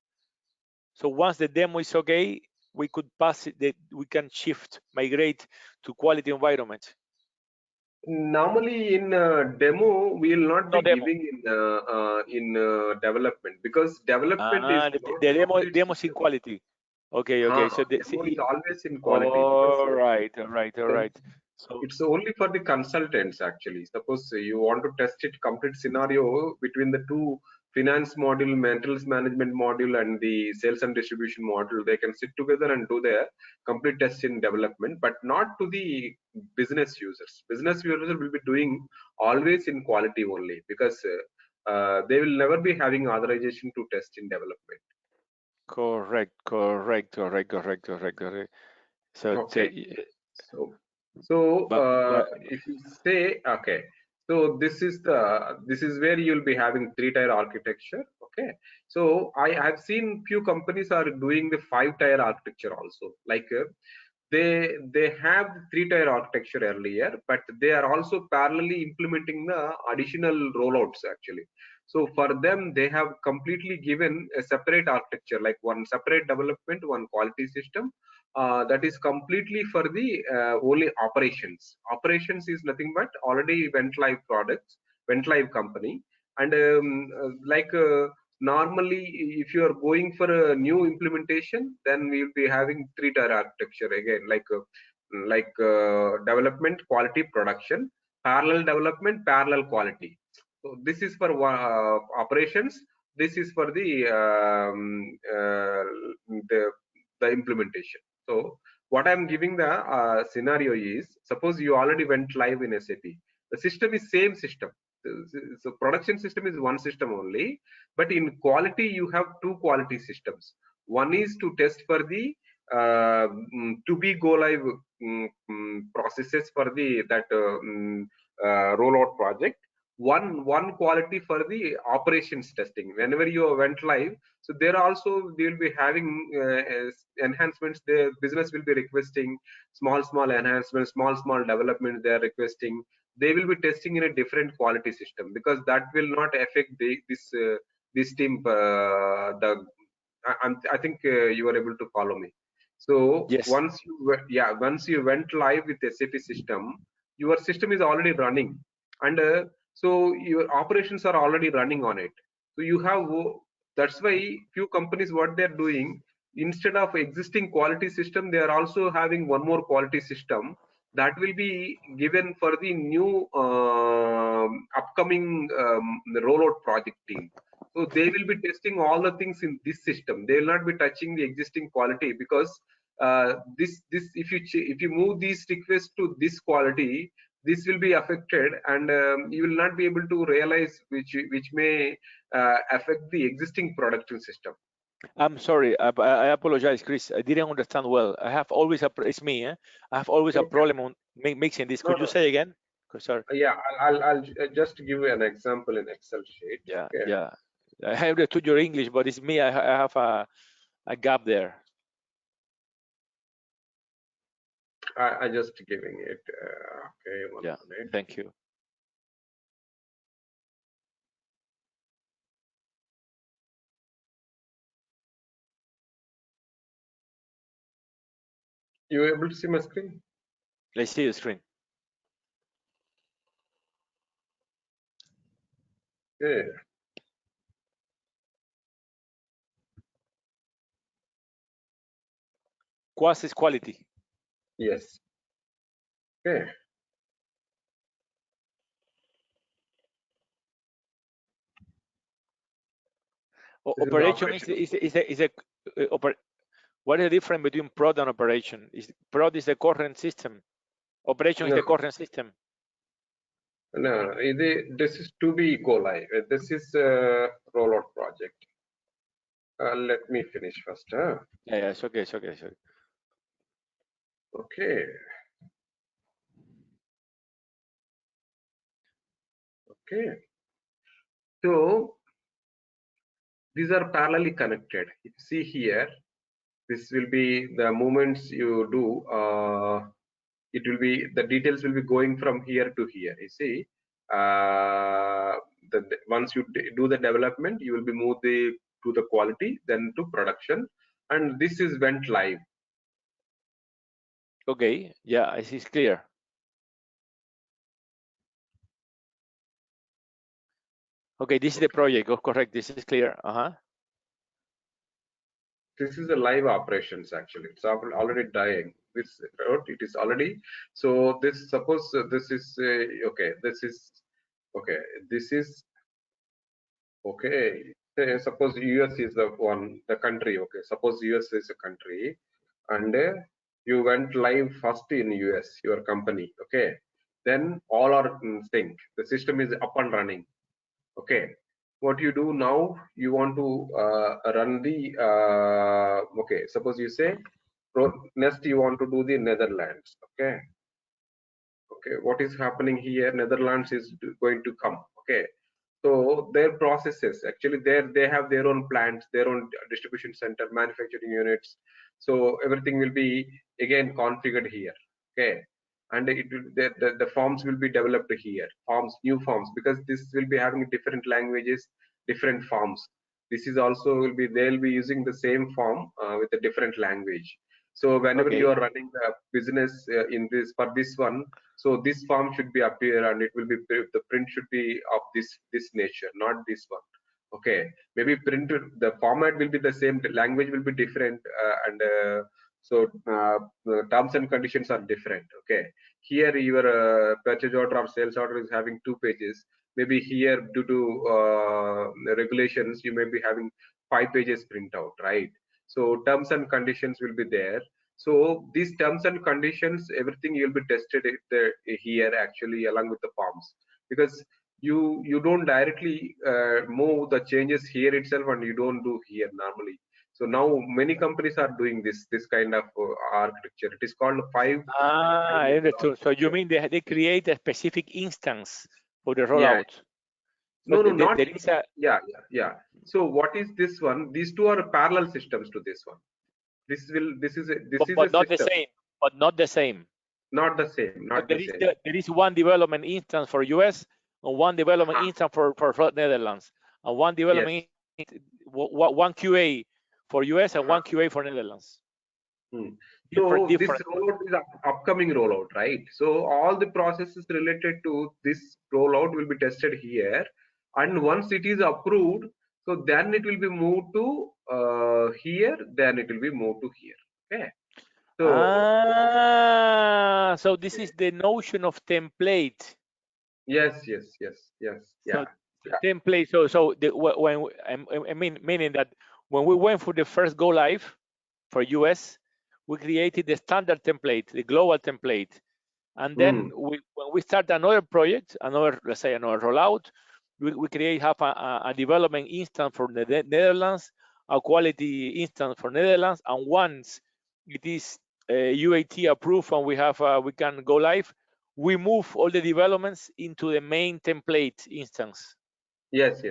So once the demo is okay, we could pass it. We can migrate to quality environment. Normally in demo we will not No be demo. giving in development, because development is not The complete demo is in system. quality. Okay. So Demo is always in quality, because all right. the So it's only for the consultants actually. Suppose you want to test it complete scenario between the two finance module, maintenance management module, and the sales and distribution module, they can sit together and do their complete test in development, but not to the business users. Business users will be doing always in quality only, because they will never be having authorization to test in development. correct. So Okay. So, but if you say, okay, so this is where you'll be having three-tier architecture. Okay, so I have seen few companies are doing the five-tier architecture also. Like they have three-tier architecture earlier, but they are also parallelly implementing the additional rollouts actually. So for them, they have completely given a separate architecture, like one separate development, one quality system, that is completely for the only operations. Operations is nothing but already went live products, went live company, and normally if you are going for a new implementation, then we will be having three-tier architecture again, development, quality, production, parallel development, parallel quality. So this is for operations. This is for the the implementation. So what I'm giving the scenario is, suppose you already went live in SAP. The system is same system. So production system is one system only, but in quality you have two quality systems. One is to test for the to be go live processes for the that rollout project. One quality for the operations testing. Whenever you went live, so there also they will be having enhancements. The business will be requesting small enhancements, small developments they are requesting. They will be testing in a different quality system, because that will not affect this team. I think you are able to follow me. So yes, once you went live with SAP system, your system is already running, and so your operations are already running on it. So you have that's why few companies what they're doing, instead of existing quality system, they are also having one more quality system that will be given for the new upcoming rollout project team. So they will be testing all the things in this system. They will not be touching the existing quality, because this if you move these requests to this quality, this will be affected, and you will not be able to realize which may affect the existing production system. I'm sorry. I apologize, Chris. I didn't understand well. I have always it's me. I have always a Okay. problem on mixing this. No, Could you no. say again? Sorry. Yeah, I'll just give you an example in Excel sheet. Okay. Yeah. I understood your English, but it's me. I have a gap there. I just giving it. Okay, one Yeah. minute. Thank you. You able to see my screen? Let's see the screen. Yeah. Quas is quality. Yes. Okay. This is the Operation operations. is a what is the difference between prod and operation? Prod is the current system. Operation is the current system. No, this is to be go live. This is a rollout project. Let me finish first. Yeah, it's okay, it's okay, it's okay. Okay. Okay. So these are parallelly connected. If you see here, this will be the movements you do. It will be the details will be going from here to here. You see, once you do the development, you will be moved to the quality, then to production, and this is went live. Okay, yeah, it's clear. Okay, this is the project. Oh, correct. This is clear. This is a live operations actually. It's already dying. This it is already. So this suppose this is okay. This is okay. This is okay. Suppose US is the one, the country. Okay. Suppose US is a country, and you went live first in US, your company. Okay. Then all are in sync. The system is up and running. Okay. What you do now, you want to run the okay, suppose you say next you want to do the Netherlands. Okay, what is happening here? Netherlands is going to come. Okay, so their processes actually they have their own plants, their own distribution center, manufacturing units. So everything will be again configured here. Okay, and it will, the forms will be developed here. New forms, because this will be having different languages, different forms. This is also will be they'll be using the same form with a different language. So whenever you are running the business in this for this one, so this form should be appear, and it will be the print should be of this nature, not this one. Okay, maybe printed the format will be the same, the language will be different, and so the terms and conditions are different. Okay, here your purchase order or sales order is having 2 pages. Maybe here due to regulations, you may be having 5 pages printout, right? So terms and conditions will be there. So these terms and conditions, everything will be tested here actually along with the forms, because you don't directly move the changes here itself, and you don't do here normally. So now many companies are doing this kind of architecture. It is called I understood. So you mean they create a specific instance for the yeah. rollout? So No, not there is a yeah. So what is this one? These two are parallel systems to this one. This is a but not the system, same. But not the same. not the same, So not the same. there is one development instance for US and one development instance for Netherlands, and one development one QA for US and one QA for Netherlands. So this Different. rollout is upcoming rollout, right? So all the processes related to this rollout will be tested here, and once it is approved, so then it will be moved to here, then it will be moved to here. Okay. So this is the notion of template. Yes. So template. When I mean meaning that when we went for the first go live for US, we created the standard template, the global template, and then when we start another project, let's say another rollout, we have a development instance for the Netherlands, a quality instance for Netherlands, and once it is UAT approved and we can go live, we move all the developments into the main template instance. Yes.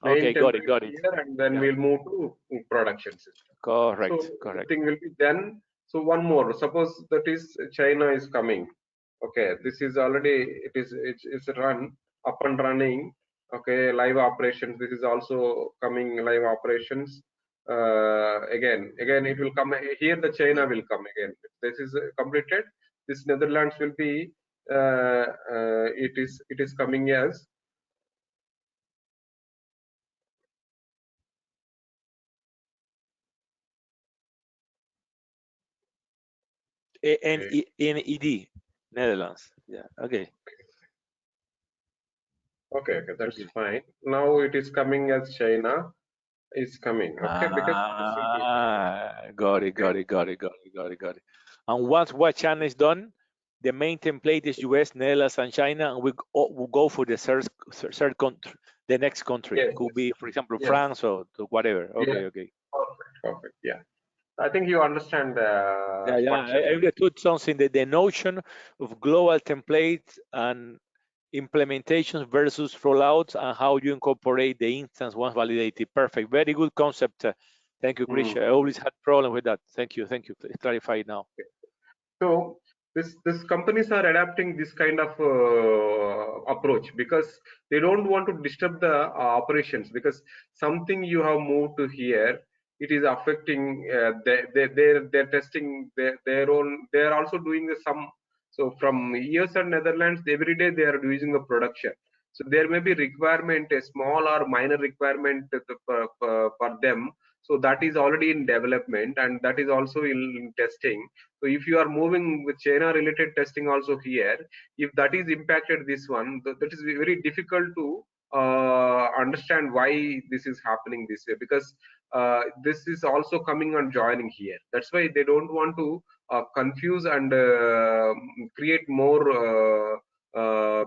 Okay, got it. Here, and then we'll move to production system. Correct. So everything will be done. So one more. Suppose that is China is coming. Okay, this is already it's run up and running. Okay, live operations. This is also coming live operations. Again it will come here. The China will come again. This is completed. This Netherlands will be. It is coming as. NED, Netherlands. Yeah. Okay. Okay, that's fine. Now it is coming as China is coming. Okay, because Got it. And once what China is done, the main template is US, Netherlands, and China, and we go for the third country, the next country. Yes, Could be, for example, yes. France or whatever. Okay, Yeah. okay. Perfect. Yeah. I think you understand the Yeah, structure. I understood something, the notion of global templates and implementations versus rollouts and how you incorporate the instance once validated. Perfect. Very good concept. Thank you, Krish. I always had problem with that. Thank you. Thank you. Clarify it now. So this companies are adapting this kind of approach because they don't want to disturb the operations, because something you have moved to here, it is affecting their testing their own. They are also doing some. So from US and Netherlands, every day they are using the production. So there may be requirement, a small or minor requirement for them. So that is already in development, and that is also in testing. So if you are moving with China related testing also here, if that is impacted this one, that is very difficult to understand why this is happening this way, because this is also coming and joining here. That's why they don't want to confuse and create more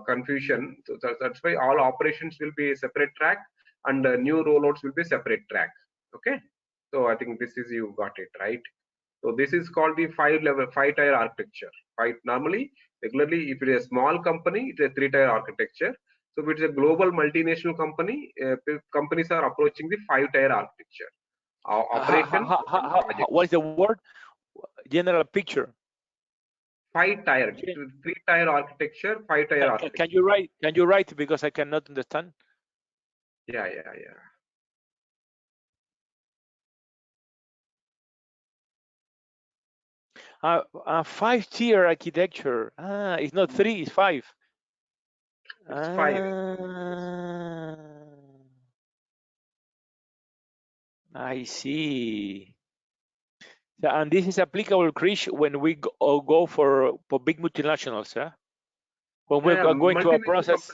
confusion. So that's why all operations will be a separate track, and new rollouts will be separate track. Okay. So I think this is, you got it right. So this is called the 5-tier architecture. Normally, regularly, if it is a small company, it's a 3-tier architecture. So if it's a global multinational company, companies are approaching the 5-tier architecture. Operations. What is the word? General picture. 5-tier, 3-tier architecture, 5-tier architecture. Can you write? Can you write, because I cannot understand? Yeah. 5-tier architecture. It's not 3, it's 5. It's 5. I see. And this is applicable, Krish, when we go for big multinationals, huh? When we're going to a process,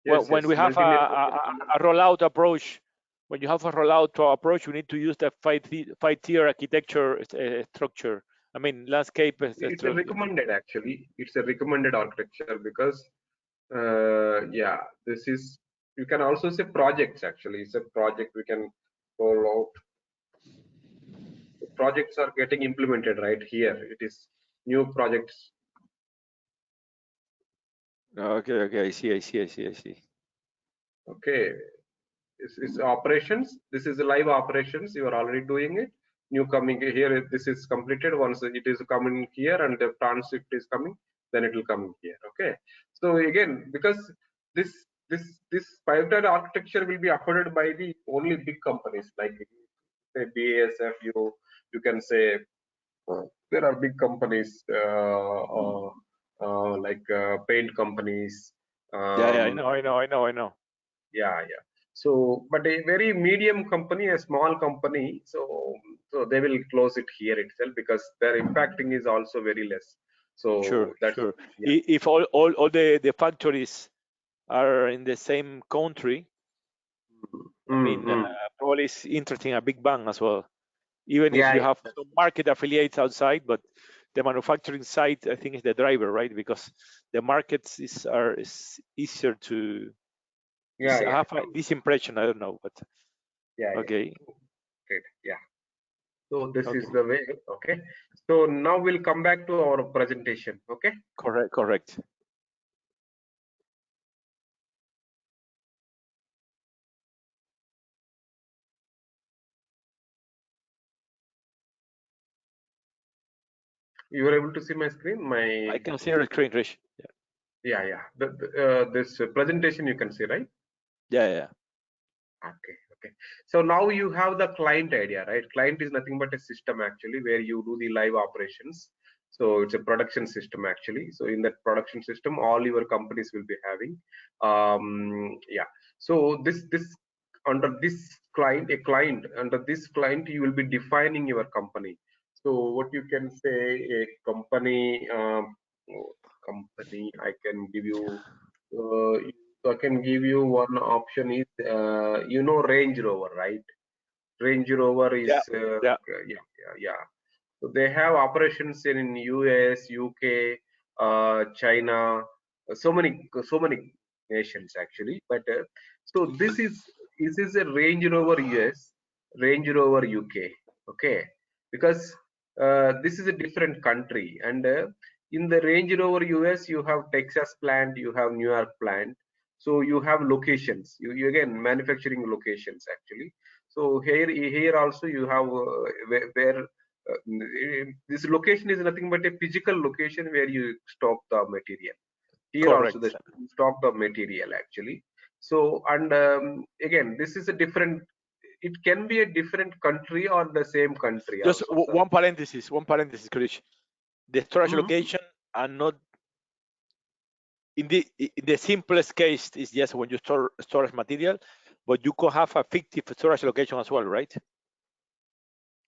when we have a rollout approach, when you have a rollout approach, we need to use the 5-tier architecture structure. I mean, landscape. It's a recommended, actually. It's a recommended architecture because, yeah, this is, you can also say projects, actually. It's a project we can roll out. The projects are getting implemented right here. It is new projects. Okay, I see. Okay, it's operations. This is the live operations. You are already doing it. New coming here. This is completed. Once it is coming here and the transcript is coming, then it will come here. Okay. So again, because this 5-tier architecture will be afforded by the only big companies like say BASF. You can say there are big companies like paint companies. I know. Yeah. So, but a very medium company, a small company, so they will close it here itself because their impacting is also very less. So sure. Yeah. If all the factories are in the same country, I mean, probably it's interesting, a big bang as well. Even if you have some market affiliates outside, but the manufacturing side, I think, is the driver, right? Because the markets is easier to. I have this impression. I don't know, but okay. Great. Yeah. So this is the way. Okay. So now we'll come back to our presentation. Okay. Correct. You were able to see my screen? I can see your screen, Rish. Yeah. This presentation you can see, right? Yeah. Okay. So now you have the client idea, right? Client is nothing but a system actually where you do the live operations. So it's a production system actually. So in that production system, all your companies will be having. Yeah. So this under this client, under this client, you will be defining your company. So what you can say, a company, I can give you. So I can give you one option is, Range Rover, right? Range Rover is, Yeah. yeah. So they have operations in US, UK, China, so many nations actually. But so this is a Range Rover US, Range Rover UK. Okay, because this is a different country, and in the Range Rover US you have Texas plant, you have New York plant, so you have locations. You again manufacturing locations actually. So here also you have where this location is nothing but a physical location where you stock the material. Here also the Correct. stock the material actually. So and again this is a different. It can be a different country or the same country Just also, sir. one parenthesis, Krish. The storage Mhm. location are not in the simplest case is just when you store storage material, but you could have a fictive storage location as well, right?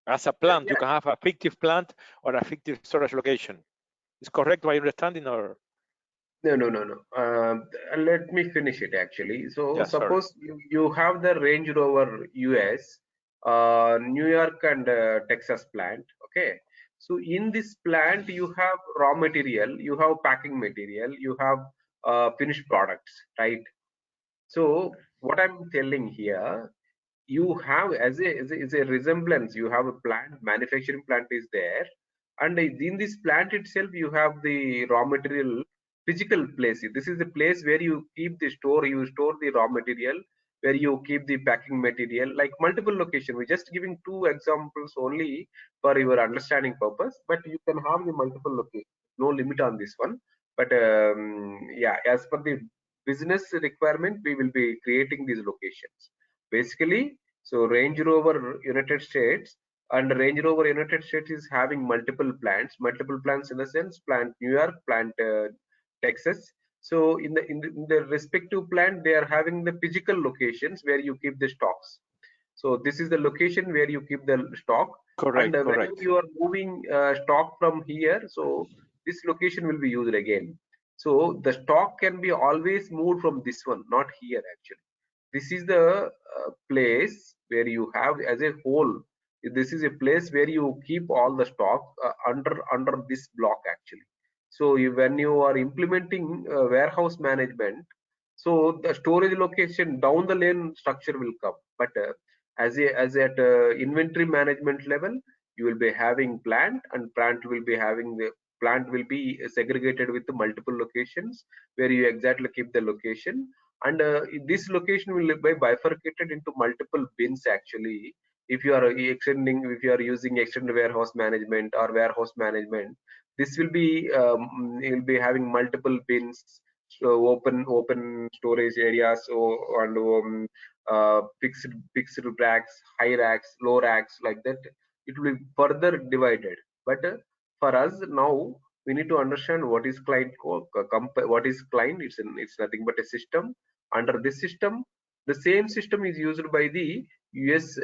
As a plant, you Yeah. can have a fictive plant or a fictive storage location. Is correct my understanding or? No. Let me finish it actually. So Yeah, sorry. suppose you have the Range Rover US, New York and Texas plant. Okay. So in this plant, you have raw material, you have packing material, you have finished products, right? So what I'm telling here, you have as a resemblance, you have a plant, manufacturing plant is there, and in this plant itself you have the raw material physical place. This is the place where you keep the store, you store the raw material, where you keep the packing material, like multiple location. We're just giving two examples only for your understanding purpose, but you can have the multiple location, no limit on this one. But yeah, as per the business requirement, we will be creating these locations basically. So Range Rover United States, and Range Rover United States is having multiple plants in the sense plant New York, plant Texas. So in the respective plant, they are having the physical locations where you keep the stocks. So this is the location where you keep the stock, and Correct, whenever correct. you are moving stock from here, so this location will be used again. So the stock can be always moved from this one, not here actually. This is the place where you have as a whole. This is a place where you keep all the stock under this block actually. So when you are implementing warehouse management, so the storage location down the lane structure will come, but as at inventory management level, you will be having plant, and plant will be having the plant will be segregated with the multiple locations where you exactly keep the location. And this location will be bifurcated into multiple bins actually. If you are extending, if you are using extended warehouse management or warehouse management, this will be you will be having multiple bins, so open storage areas, so and fixed racks, high racks, low racks, like that. It will be further divided. But for us now, we need to understand what is client what is client. It's nothing but a system. Under this system, the same system is used by the US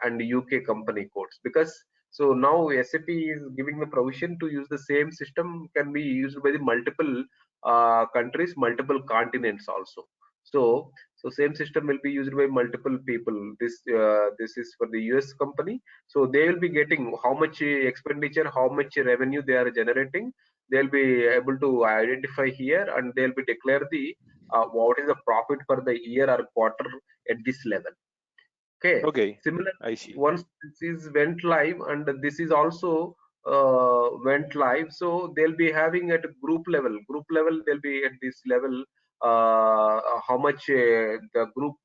and UK company codes, because so now SAP is giving the provision to use the same system, can be used by the multiple countries, multiple continents also. So same system will be used by multiple people. This is for the US company, so they will be getting how much expenditure, how much revenue they are generating. They'll be able to identify here, and they'll be declare the what is the profit for the year or quarter at this level. Okay. Okay, Similarly, I see. once this is went live, and this is also went live, so they'll be having at group level. Group level, they'll be at this level. How much the group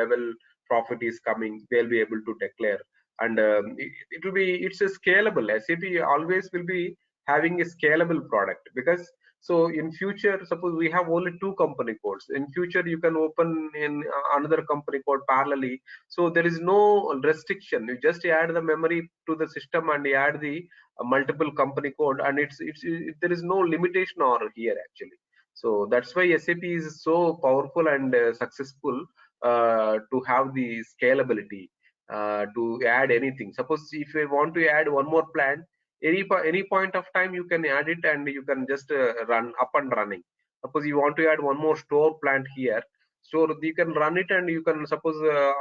level profit is coming, they'll be able to declare, and it will be, it's a scalable. SAP always will be having a scalable product, because so in future, suppose we have only two company codes. In future, you can open in another company code parallelly. So there is no restriction. You just add the memory to the system and you add the multiple company code, and there is no limitation or here actually. So that's why SAP is so powerful and successful to have the scalability to add anything. Suppose if you want to add one more plant, any point of time you can add it, and you can just run up and running. Suppose you want to add one more store plant here, store, you can run it, and you can suppose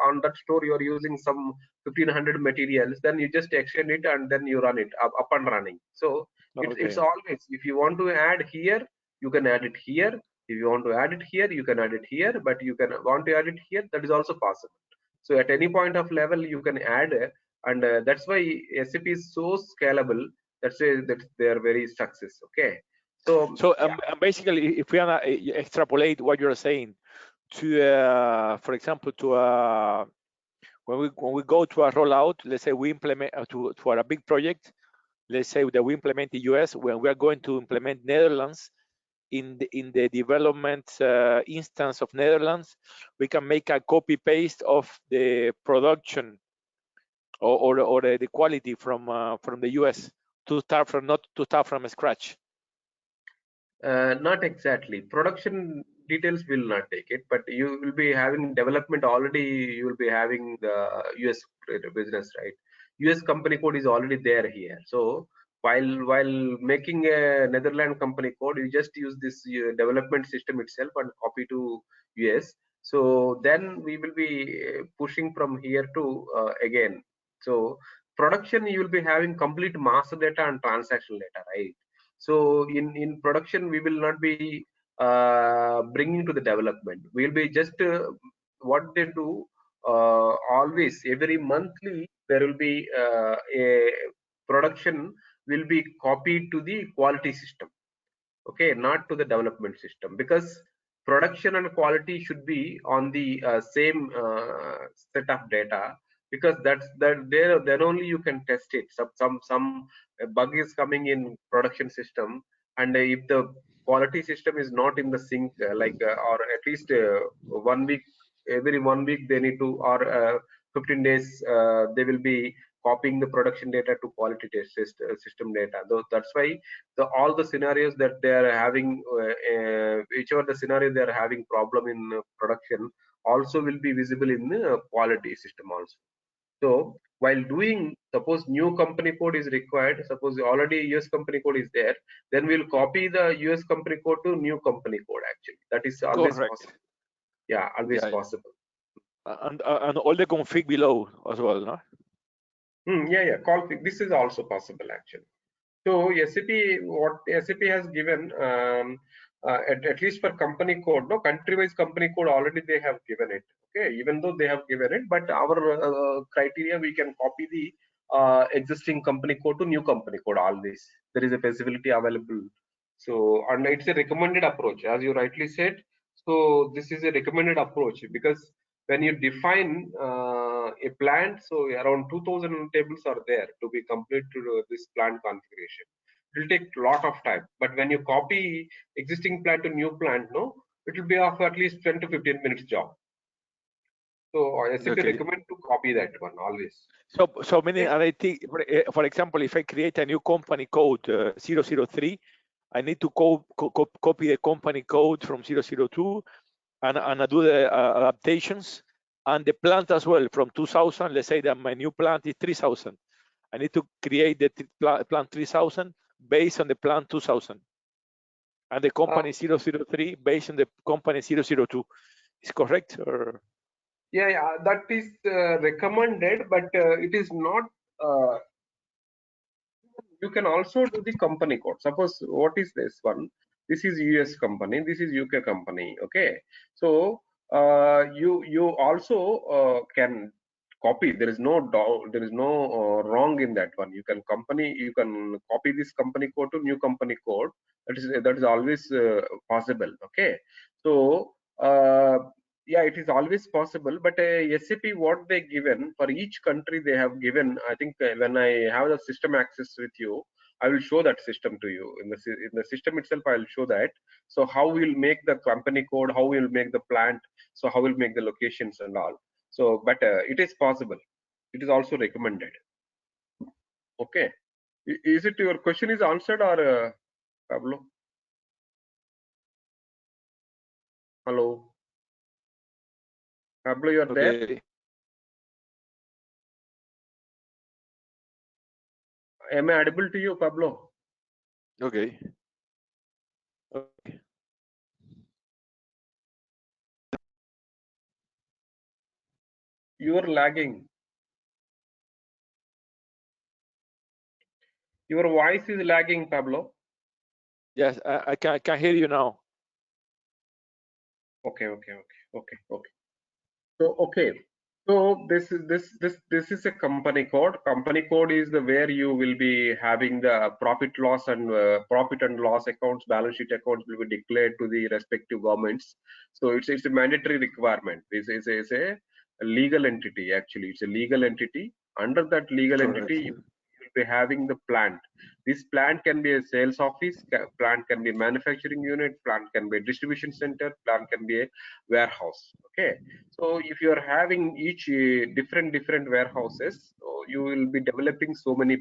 on that store you are using some 1500 materials, then you just extend it and then you run it up and running. So it's Okay. always, if you want to add here, you can add it here. If you want to add it here, you can add it here, but you can want to add it here, that is also possible. So at any point of level you can add, and that's why SAP is so scalable. That's why that they are very success. Okay. So So basically, if we extrapolate what you're saying to, for example, to when we go to a rollout, let's say we implement for a big project, let's say that we implement the US, when we are going to implement Netherlands, in the development instance of Netherlands, we can make a copy paste of the production or the quality from the US to start from, not to start from scratch. not exactly. Production details will not take it, but you will be having development already. You will be having the US business, right? US company code is already there here. So while making a Netherlands company code, you just use this development system itself and copy to US. So then we will be pushing from here to again. So production, you will be having complete master data and transactional data, right? So in production, we will not be bringing to the development. We'll be just what they do, always every monthly there will be a production will be copied to the quality system. Okay, not to the development system, because production and quality should be on the same set of data, because that there, then only you can test it. Some bug is coming in production system, and if the quality system is not in the sync, or at least 1 week, every 1 week they need to, or 15 days they will be copying the production data to quality test system data. That's why all the scenarios that they are having, whichever the scenario they are having problem in production, also will be visible in the quality system also. So while doing, suppose new company code is required, suppose already US company code is there, then we'll copy the US company code to new company code. Actually, that is always Correct. possible. Yeah, always Yeah, possible. and all the config below as well, no? Yeah. Config. This is also possible actually. So SAP, what SAP has given, at least for company code, no, country-wise company code already they have given it. Okay, even though they have given it, but our criteria, we can copy the existing company code to new company code. Always there is a feasibility available. So, and it's a recommended approach, as you rightly said. So this is a recommended approach, because when you define a plant, so around 2000 tables are there to be complete to this plant configuration. It will take a lot of time, but when you copy existing plant to new plant, no, it will be of at least 10 to 15 minutes job. So SAP Okay. recommend to copy that one always. So meaning, Okay. and I think, for example, if I create a new company code 003, I need to copy the company code from 002 and do the adaptations, and the plant as well from 2000. Let's say that my new plant is 3000. I need to create the plant 3000 based on the plant 2000, and the company 003 based on the company 002. Is correct? Or Yeah, that is recommended, but it is not. You can also do the company code. Suppose, what is this one? This is US company, this is UK company. Okay, so you also can copy. There is no there is no wrong in that one. You can copy this company code to new company code. That is always possible. Okay, so yeah, it is always possible, but SAP, what they given for each country, they have given, I think when I have the system access with you, I will show that system to you. In the system itself, I will show that. So how we'll make the company code, how we'll make the plant, so how we'll make the locations and all. So, but it is possible. It is also recommended. Okay. Is it your question is answered, or Pablo? Hello, Pablo, you are there? okay. Am I audible to you, Pablo? Okay. Okay. You are lagging. Your voice is lagging, Pablo. Yes, I can hear you now. Okay. So okay. So this is a company code. Company code is the where you will be having the profit and loss accounts, balance sheet accounts will be declared to the respective governments. So it's a mandatory requirement. This is a legal entity actually. It's a legal entity. Under that legal Correct. entity, you will be having the plant. This plant can be a sales office, plant can be a manufacturing unit, plant can be a distribution center, plant can be a warehouse. Okay. So if you are having each different warehouses, so you will be developing so many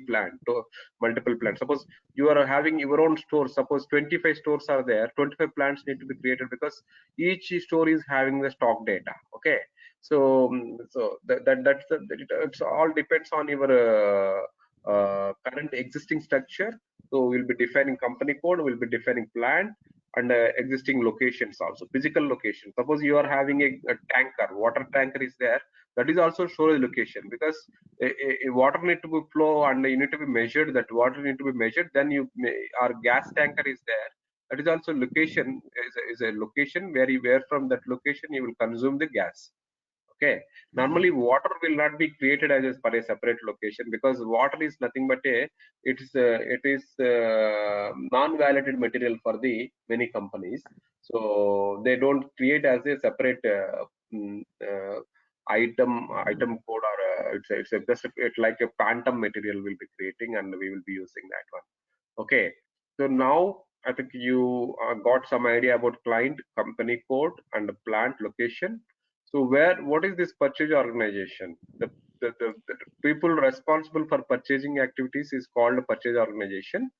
multiple plants. Suppose you are having your own store. Suppose 25 stores are there. 25 plants need to be created because each store is having the stock data. Okay. So it's all depends on your current existing structure. So we'll be defining company code. We'll be defining plant and existing locations also, physical location. Suppose you are having a tanker, water tanker is there, that is also storage location, because a water need to be flow and you need to be measured, that water need to be measured, then our gas tanker is there, that is also location, is a location where from that location you will consume the gas. Okay. Normally water will not be created as per a separate location, because water is nothing but it is non-validated material for the many companies. So they don't create as a separate mm, uh, item code, or it's like a phantom material will be creating, and we will be using that one. Okay. So now I think you got some idea about client, company code, and the plant location. So what is this purchase organization? The people responsible for purchasing activities is called a purchase organization.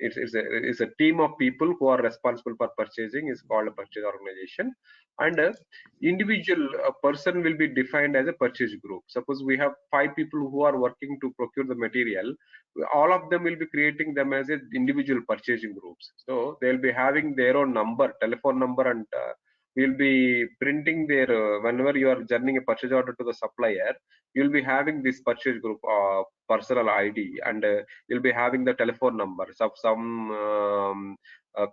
It's a team of people who are responsible for purchasing is called a purchase organization. And individual person will be defined as a purchase group. Suppose we have 5 people who are working to procure the material, all of them will be creating them as a individual purchasing groups. So they'll be having their own number, telephone number, and we'll be printing their whenever you are sending a purchase order to the supplier, you'll be having this purchase group personal ID, and you'll be having the telephone number. So some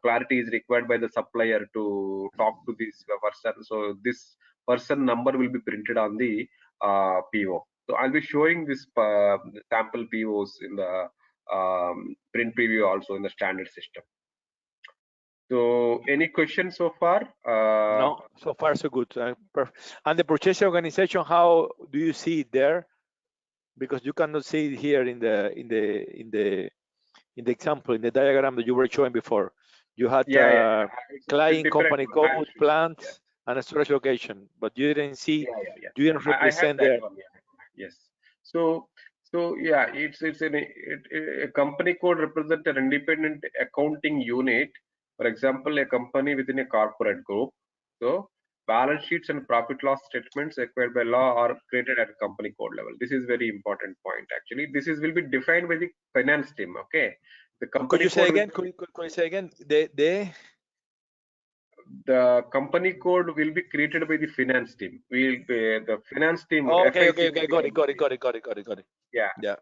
clarity is required by the supplier to talk to this person, so this person number will be printed on the PO. So I'll be showing this sample POs in the print preview also in the standard system. So any questions so far? No, so far so good. And the purchase organization, how do you see it there? Because you cannot see it here in the example, in the diagram that you were showing before. You had It's a client, different company one. code, plant, and a storage location, but you didn't see, Yeah. you didn't I have represent that there. one. Yeah. Yes. So yeah, a company code represents an independent accounting unit. For example, a company within a corporate group. So balance sheets and profit loss statements required by law are created at company code level. This is very important point actually. This is will be defined by the finance team. Okay. The Could company you say code will again? Could you say again? the company code will be created by the finance team. The finance team, Oh, okay. FICO, Got it. yeah, Yeah.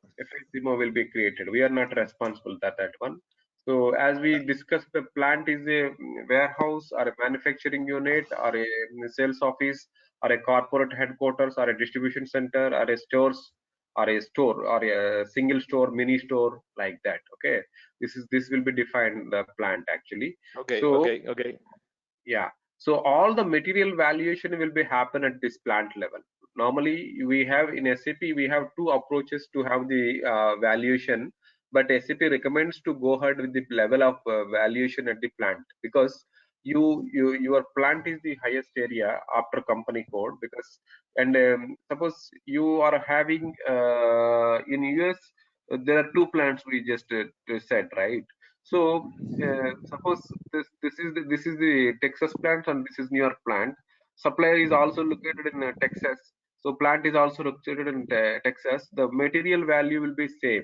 FICO will be created. We are not responsible for that one. So as we discussed, the plant is a warehouse or a manufacturing unit or a sales office or a corporate headquarters or a distribution center or a stores or a store or a single store, mini store, like that. Okay, this will be defined the plant actually. So Okay. yeah. So all the material valuation will be happen at this plant level. Normally, we have in SAP, we have two approaches to have the valuation, but SAP recommends to go ahead with the level of valuation at the plant, because your plant is the highest area after company code. Because and suppose you are having in US, there are two plants we just said, right? So suppose this is the Texas plant and this is New York plant. Supplier is also located in Texas, so plant is also located in Texas. The material value will be same.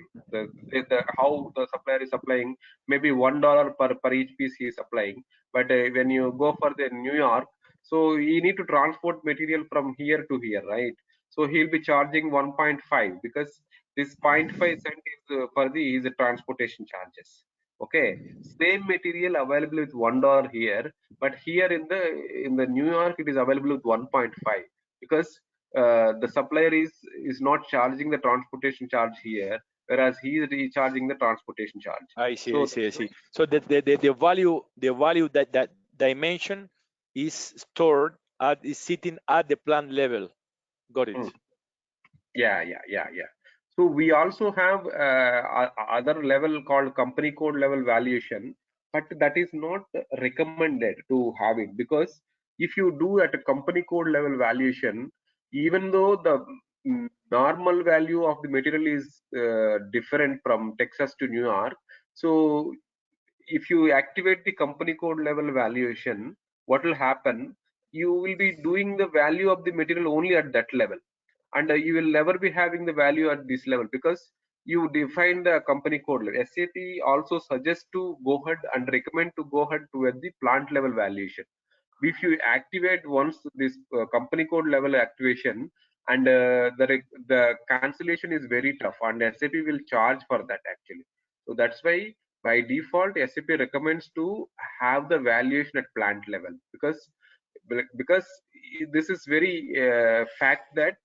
How the supplier is supplying, maybe $1 per each piece he is supplying. But when you go for the New York, So he need to transport material from here to here, right? So he'll be charging 1.5 because this 0.5 cent is for the is the transportation charges. Okay, same material available with $1 here, but here in the New York it is available with 1.5 because the supplier is not charging the transportation charge here, whereas he is recharging the transportation charge. I see, So I see, I see. So the value that dimension is stored is sitting at the plant level. Got it. yeah. So we also have other level called company code level valuation, but that is not recommended to have it because if you do at a company code level valuation, even though the normal value of the material is different from Texas to New York, so if you activate the company code level valuation, what will happen? You will be doing the value of the material only at that level, and you will never be having the value at this level because you define the company code level. SAP also suggests to go ahead and recommend to go ahead towards the plant level valuation. If you activate once this company code level activation, and the cancellation is very tough, and SAP will charge for that actually. So that's why by default SAP recommends to have the valuation at plant level because this is very fact that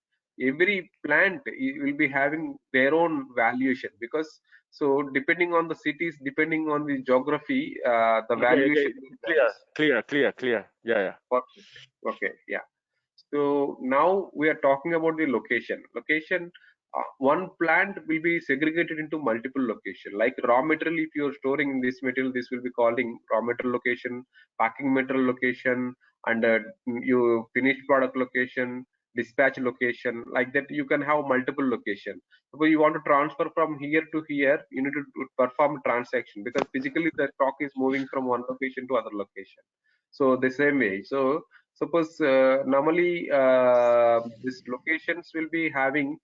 every plant will be having their own valuation because so depending on the cities, depending on the geography, the Okay, valuation okay. varies. Clear. Yeah. Perfect. Okay, yeah. So now we are talking about the location. One plant will be segregated into multiple location. Like raw material, if you are storing this material, this will be calling raw material location, packing material location, and you finished product location, dispatch location. Like that, you can have multiple location. Suppose you want to transfer from here to here, you need to perform a transaction because physically the stock is moving from one location to other location. So the same way. So suppose normally these locations will be having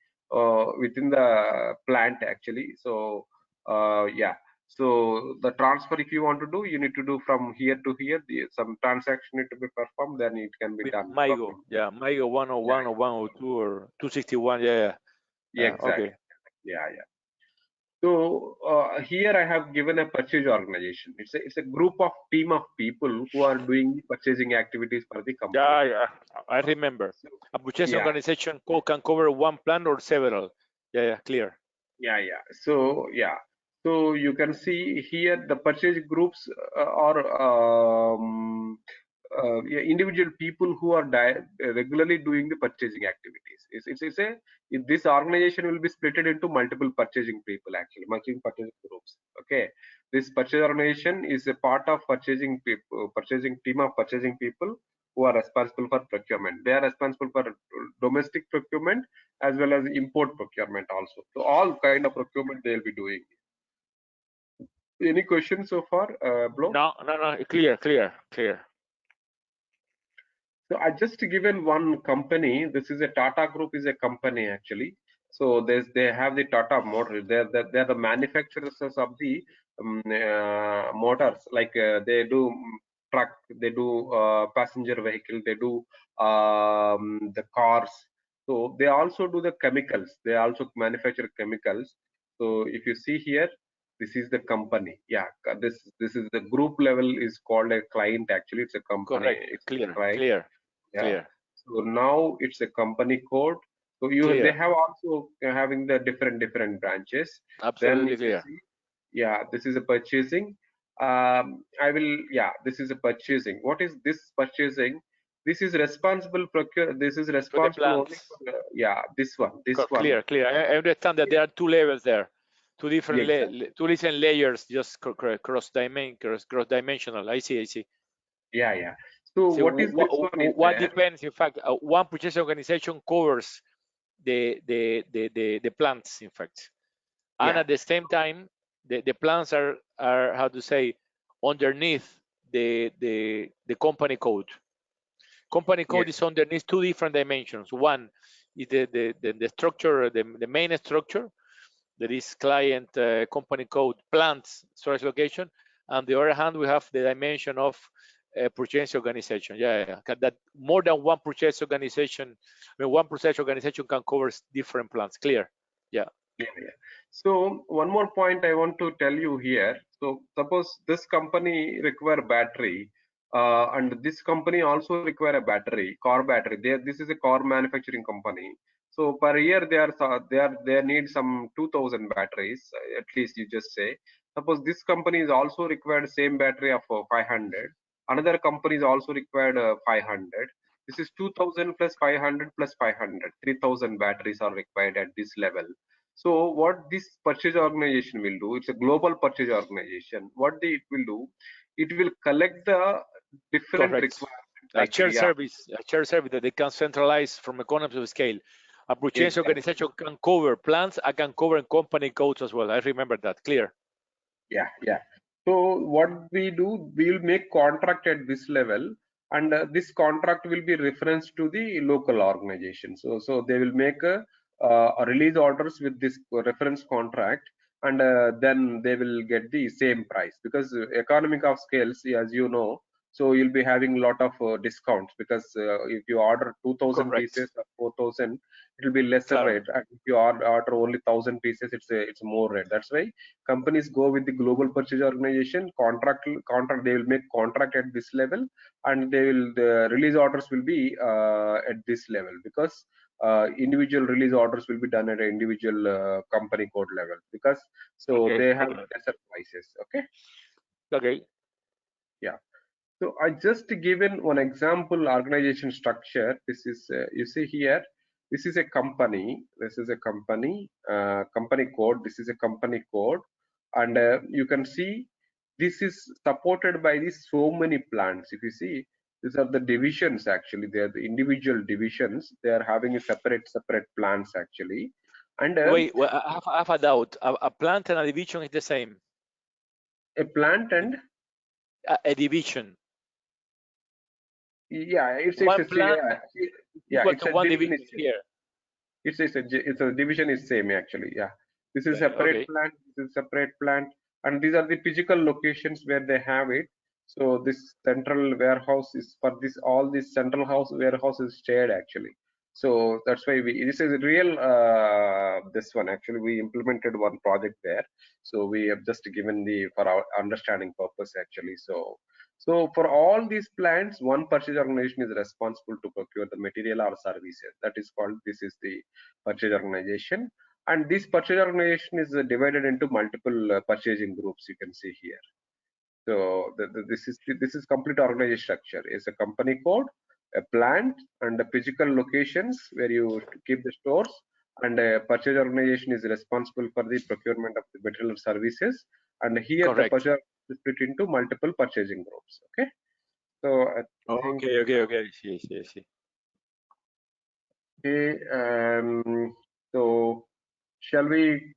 within the plant actually. So yeah, so the transfer if you want to do, you need to do from here to here. Some transaction need to be performed, then it can be With done. MIGO, Perfect. yeah, MIGO Yeah, 101 or 102 or 261, yeah. yeah, exactly. Okay. Yeah. So here I have given a purchase organization. It's a group of team of people who are doing purchasing activities for the company. Yeah, I remember. So, A purchasing yeah, organization can cover one plant or several. Yeah, clear. yeah. So yeah, so you can see here the purchase groups are yeah, individual people who are regularly doing the purchasing activities. This organization will be split into multiple purchasing people actually, multiple purchasing groups. Okay, this purchase organization is a part of purchasing people, purchasing team of purchasing people who are responsible for procurement. They are responsible for domestic procurement as well as import procurement also. So all kind of procurement they'll be doing. Any questions so far, Blo? No, clear. So I just given one company. This is a Tata Group is a company actually. So they have the Tata Motors. They're the manufacturers of the motors. Like they do truck, they do passenger vehicle, they do the cars. So they also do the chemicals. They also manufacture chemicals. So if you see here, this is the company. Yeah, this is the group level is called a client. Actually, it's a company. Correct. It's a Clear. client. Clear. Yeah. Clear. So now it's a company code. So they Clear. have also having the different branches. Then Absolutely if you clear. see, yeah, this is a purchasing. I will, yeah, this is a purchasing. What is this purchasing? This is responsible procure. This is For the responsible only plants. for yeah, this one. Clear. I understand that Yeah, there are two levels there, two yeah, different exactly. two different layers, just cross dimensional. I see. Yeah. So So what is this one is what there? depends? In fact, one purchasing organization covers the plants, in fact, and Yeah, at the same time, the plants are how to say underneath the company code. Company yeah, code is underneath two different dimensions. One is the structure, the main structure, that is client company code plants storage location. On the other hand, we have the dimension of purchase organization. That more than one purchase organization, one purchase organization can cover different plants. Clear? Yeah. So one more point I want to tell you here. So suppose this company require battery, and this company also require a battery, car battery. This is a car manufacturing company. So per year they need some 2,000 batteries, at least you just say. Suppose this company is also required same battery of 500. Another company is also required 500. This is 2,000 plus 500 plus 500. 3,000 batteries are required at this level. So what this purchase organization will do, it's a global purchase organization. What it will do, it will collect the different Correct. requirements. A shared service that they can centralize from economies of scale. A purchase organization can cover plants, I can cover company codes as well. I remember that. Clear? Yeah. So what we do, we will make contract at this level, and this contract will be referenced to the local organization. So they will make a release orders with this reference contract, and then they will get the same price, because economic of scales, as you know, so you'll be having a lot of discounts, because if you order 2,000 pieces or 4,000, it will be lesser rate, and if you order only 1,000 pieces, it's more rate. That's why companies go with the global purchase organization contract. They will make contract at this level, and the release orders will be at this level, because individual release orders will be done at an individual company code level, because they have lesser prices. Okay. Yeah. So I just given one example organization structure. This is you see here. This is a company. This is a company company code. This is a company code, and you can see this is supported by these so many plants. If you see, these are the divisions. Actually, they are the individual divisions. They are having a separate plants actually. And wait, well, I have a doubt. A plant and a division is the same. A plant and a division. Yeah, it's one a plant. Yeah, it's a one division here. It's a division is same actually. Yeah, this is separate plant. This is separate plant, and these are the physical locations where they have it. So this central warehouse is for this. All this central warehouse is shared actually. So that's why this is real. This one actually we implemented one project there. So we have just given for our understanding purpose actually. So for all these plants, one purchase organization is responsible to procure the material or services. That is called, this is the purchase organization. And this purchase organization is divided into multiple purchasing groups, you can see here. So this is complete organization structure. It's a company code, a plant, and the physical locations where you keep the stores. And a purchase organization is responsible for the procurement of the material services. And here the purchase is split into multiple purchasing groups. Okay. So I think, okay. See. Okay. So shall we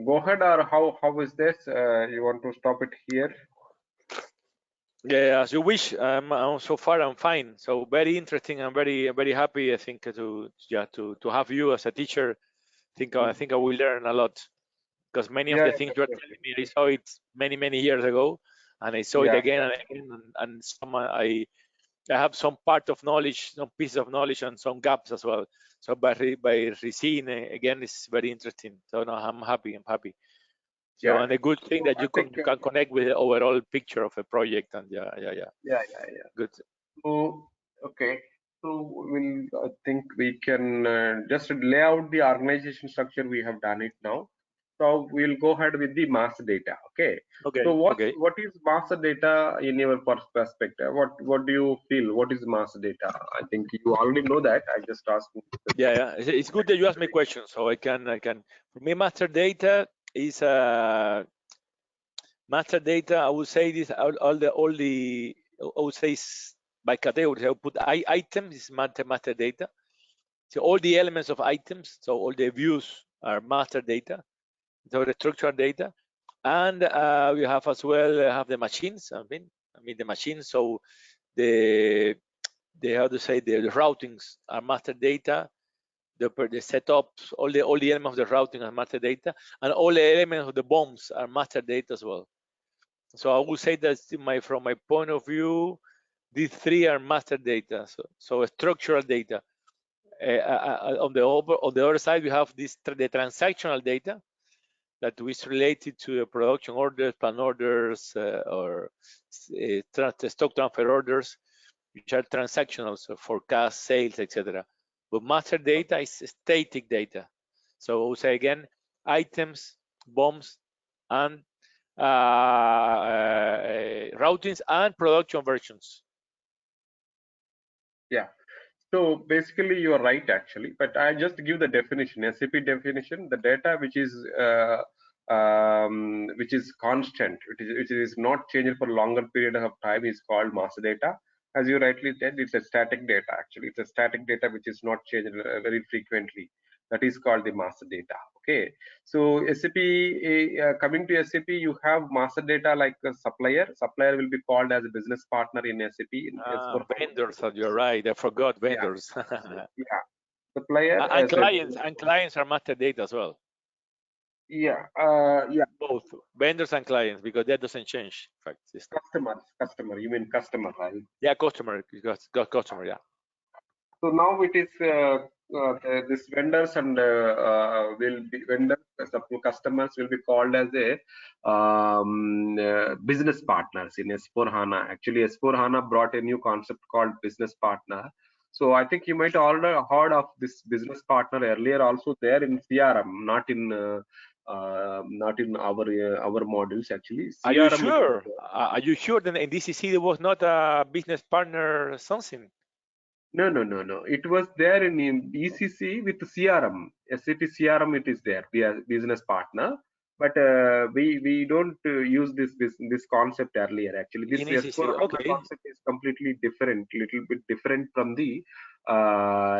go ahead, or how is this? You want to stop it here? Yeah, as you wish. So far I'm fine. So very interesting. I'm very happy. I think to have you as a teacher. I think I will learn a lot, because many of the things you are telling me, I saw it many years ago, and I saw it again and again, and some I have some part of knowledge, some pieces of knowledge, and some gaps as well. So by re-seeing again, it's very interesting. So no, I'm happy. So and a good thing that you can connect with the overall picture of a project, and yeah. Good. So okay. So I think we can just lay out the organization structure. We have done it now. So we'll go ahead with the master data. Okay. So what is master data in your perspective? What do you feel? What is master data? I think you already know that. I just asked. Yeah. It's good that you ask me questions, so I can. For me, master data is master data. I would say this all the I would say by category. I would put items is master data. So all the elements of items. So all the views are master data. So the structured data, and we have as well have the machines. I mean the machines. So the how to say the routings are master data. The setups, all the elements of the routing are master data, and all the elements of the bombs are master data as well. So I would say that from my point of view, These three are master data, so structural data. On the other side, we have the transactional data that is related to the production orders, plan orders, or stock transfer orders, which are transactional, so forecast, sales, etc. But master data is static data. So we'll say again, items, bombs, and routings and production versions. Yeah. So basically, you are right, actually. But I just give the definition, SAP definition. The data which is constant, which is not changing for longer period of time, is called master data. As you rightly said, it's a static data. Actually, it's a static data which is not changed very frequently. That is called the master data. Okay. So SAP, coming to SAP, you have master data like a supplier. Supplier will be called as a business partner in SAP. In S4. Vendors, you're right. I forgot Yeah. vendors. Yeah. Supplier and clients are master data as well. Yeah. Yeah. Both vendors and clients, because that doesn't change. In fact, Customer. You mean customer, right? Yeah, customer. Customer. Yeah. So now it is this vendors and will be vendors, customers will be called as a business partners in S4hana. Actually, S4hana brought a new concept called business partner. So I think you might already heard of this business partner earlier, also there in CRM, not in our modules actually. CRM. Are you sure? Are you sure that in DCC there was not a business partner something? No. It was there in ECC with CRM. SAP CRM, it is there. We are business partner, but we don't use this concept earlier. Actually, this In ECC, S4HANA okay. concept is completely different, little bit different from the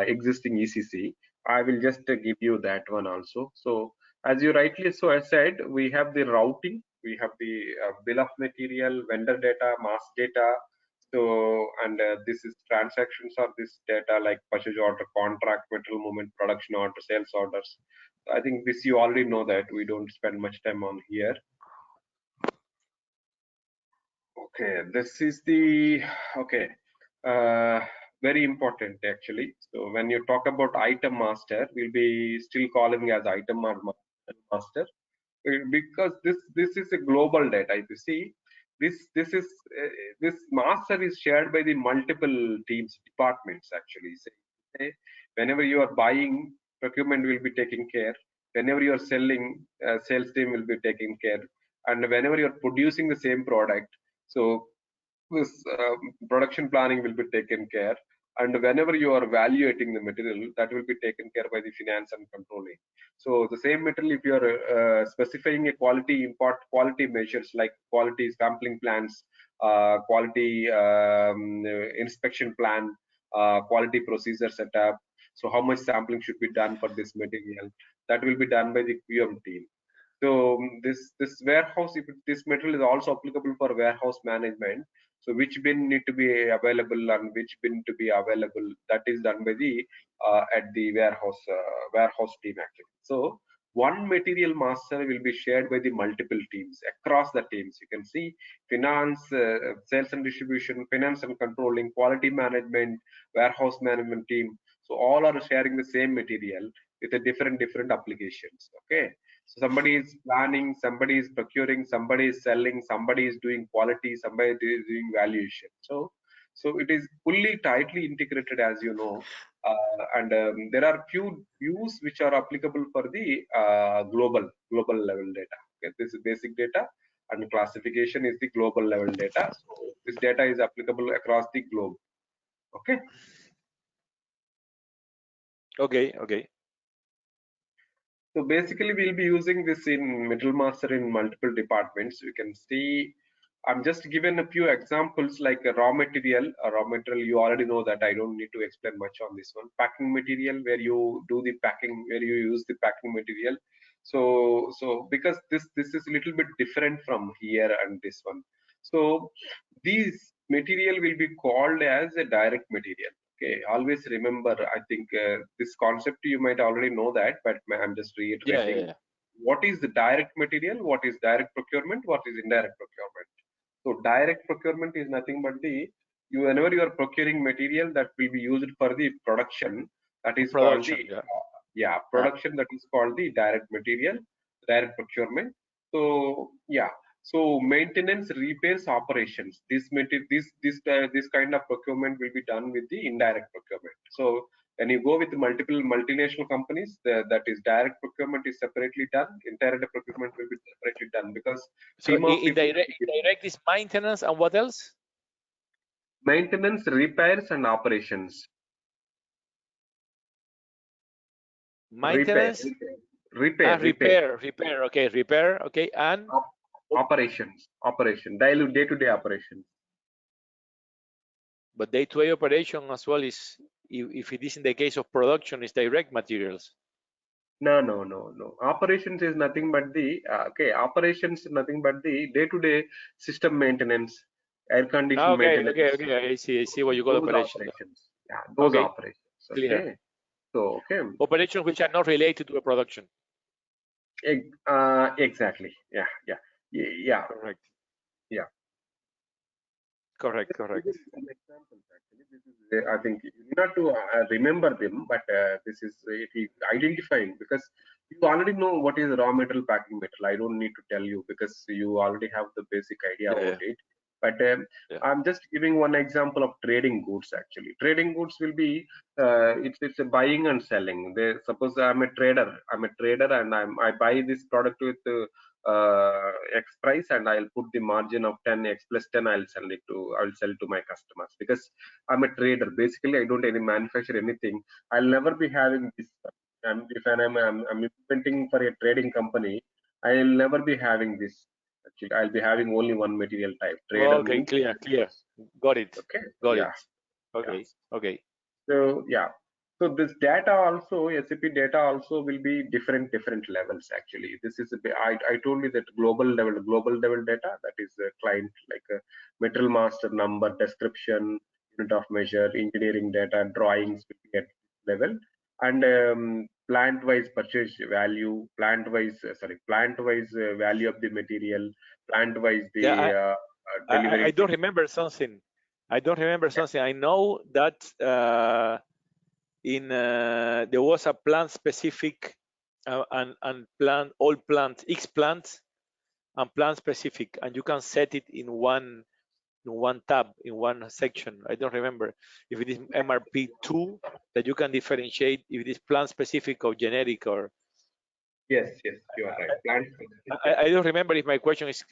existing ECC. I will just give you that one also. So as you rightly so I said, we have the routing, we have the bill of material, vendor data, mass data. So, and this is transactions or this data like purchase order, contract, material movement, production order, sales orders. I think this you already know that we don't spend much time on here. Okay, this is the very important actually. So when you talk about item master, we'll be still calling as item master because this is a global data. If you see, this master is shared by the multiple teams, departments actually. Say, whenever you are buying, procurement will be taking care. Whenever you are selling, sales team will be taking care. And whenever you are producing the same product, so this production planning will be taken care. And whenever you are evaluating the material, that will be taken care by the finance and controlling. So the same material, if you are specifying a quality measures like quality sampling plans, quality inspection plan, quality procedure setup. So how much sampling should be done for this material? That will be done by the QM team. So this warehouse, if this material is also applicable for warehouse management, so which bin need to be available and which bin to be available, that is done by the at the warehouse team actually. So one material master will be shared by the multiple teams across the teams. You can see finance, sales and distribution, finance and controlling, quality management, warehouse management team. So all are sharing the same material with a different applications. Okay. So somebody is planning, somebody is procuring, somebody is selling, somebody is doing quality, somebody is doing valuation. So it is fully tightly integrated, as you know, and there are few views which are applicable for the global level data. Okay, this is basic data, and classification is the global level data. So this data is applicable across the globe. Okay. Okay. So basically, we'll be using this in Middle Master in multiple departments. You can see, I'm just given a few examples like a raw material. A raw material, you already know that. I don't need to explain much on this one. Packing material, where you do the packing, where you use the packing material. So because this is a little bit different from here and this one. So these material will be called as a direct material. Okay, always remember, I think this concept you might already know that, but I'm just reiterating. Yeah. What is the direct material? What is direct procurement? What is indirect procurement? So direct procurement is nothing but the whenever you are procuring material that will be used for the production, that is called the Production, production, that is called the direct material, direct procurement. So yeah, so maintenance, repairs, operations, this kind of procurement will be done with the indirect procurement. So when you go with multiple multinational companies, that is direct procurement is separately done, indirect procurement will be separately done, because So team of people indirect is maintenance, and what else? maintenance, repairs, and operations. Maintenance, Repair. repair. Okay, repair. Okay, and Operation, daily day-to-day operations. but day-to-day operation as well is, if it is in the case of production, is direct materials. No. Operations is nothing but the operations is nothing but the day-to-day system maintenance, air condition maintenance. Okay. I see what you call Those operation. operations. Yeah, those Okay, operations. clear. Okay. So Operations which are not related to a production. Exactly. Yeah. Correct. Yeah. Correct. This is some examples actually. This is, I think you need not to remember them, but this is it is identifying, because you already know what is raw material, packing material. I don't need to tell you, because you already have the basic idea about it. But I'm just giving one example of trading goods. Actually, trading goods will be it's a buying and selling. Suppose I'm a trader. And I buy this product with X price, and I'll put the margin of 10, X plus 10. I'll sell to my customers, because I'm a trader. Basically, I don't any manufacture anything. I'll never be having this. If I'm implementing for a trading company, I'll never be having this. Actually, I'll be having only one material type. Trader Okay, means clear. Got it. okay. Got Yeah. it. Okay. Yeah. Okay. So yeah. So this data also, SAP data also will be different levels actually. This is I told you that global level data, that is a client, like a material master number, description, unit of measure, engineering data, drawings will be at level, and plant wise purchase value, plant wise value of the material, plant wise the Yeah, I delivery. don't remember something. I know that there was a plant specific and all plants, X plants and plant specific, and you can set it in one tab, in one section. I don't remember if it is MRP2 that you can differentiate if it is plant specific or generic, or Yes, you are right. Plant specific. I don't remember if my question is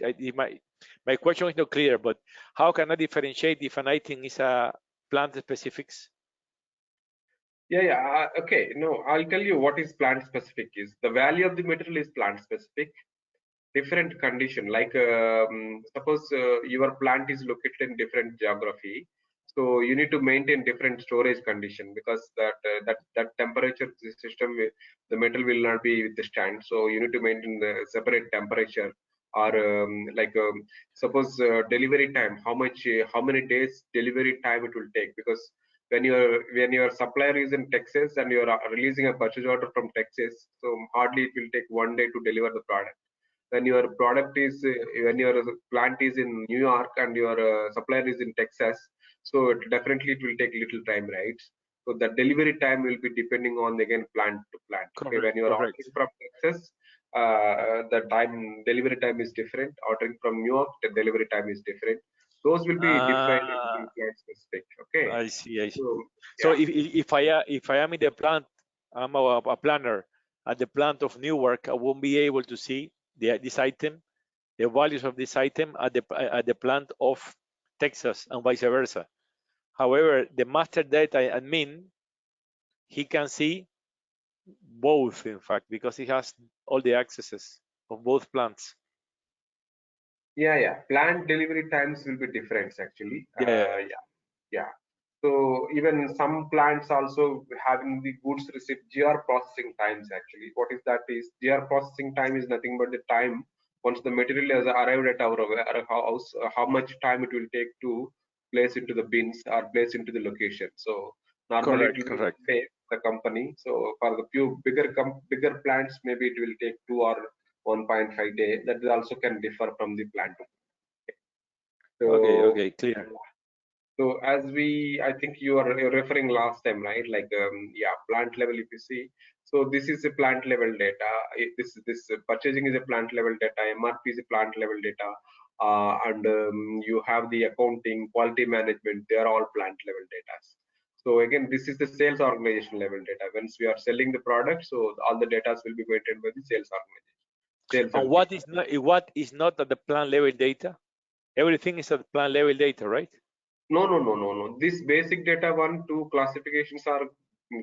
my question is not clear, but how can I differentiate if an item is a plant specifics? Okay, no, I'll tell you what is plant specific is. The value of the material is plant specific. Different condition, like suppose your plant is located in different geography, so you need to maintain different storage condition, because that temperature system, the metal will not be withstand. So you need to maintain the separate temperature, or suppose delivery time, how many days delivery time it will take, because when your supplier is in Texas and you are releasing a purchase order from Texas, so hardly it will take 1 day to deliver the product. When your when your plant is in New York and your supplier is in Texas, so definitely it will take little time, right? So the delivery time will be depending on, again, plant to plant. Okay, when you are ordering from Texas, the delivery time is different. Ordering from New York, the delivery time is different. Those will be defined in plant specific. Okay. I see. So Yeah. if I am in the plant, I'm a planner at the plant of Newark, I won't be able to see this item, the values of this item at the plant of Texas, and vice versa. However, the master data admin, he can see both, in fact, because he has all the accesses of both plants. Plant delivery times will be different actually. Yeah. So even some plants also having the goods receipt GR processing times actually. What is that is GR processing time is nothing but the time once the material has arrived at our house, how much time it will take to place into the bins or place into the location. So normally it will be the company. So for the few bigger plants, maybe it will take 2 or 1.5 day. That also can differ from the plant. So Okay, clear. So as I think you're referring last time, right? Like, yeah, plant level, if you see. So this is a plant level data. This purchasing is a plant level data. MRP is a plant level data. And you have the accounting, quality management. They are all plant level data. So again, this is the sales organization level data. Once we are selling the product, so all the data will be maintained by the sales organization. Sales And and what is not at the plant level data? Everything is at plant level data, right? No. This basic data 1, 2 classifications are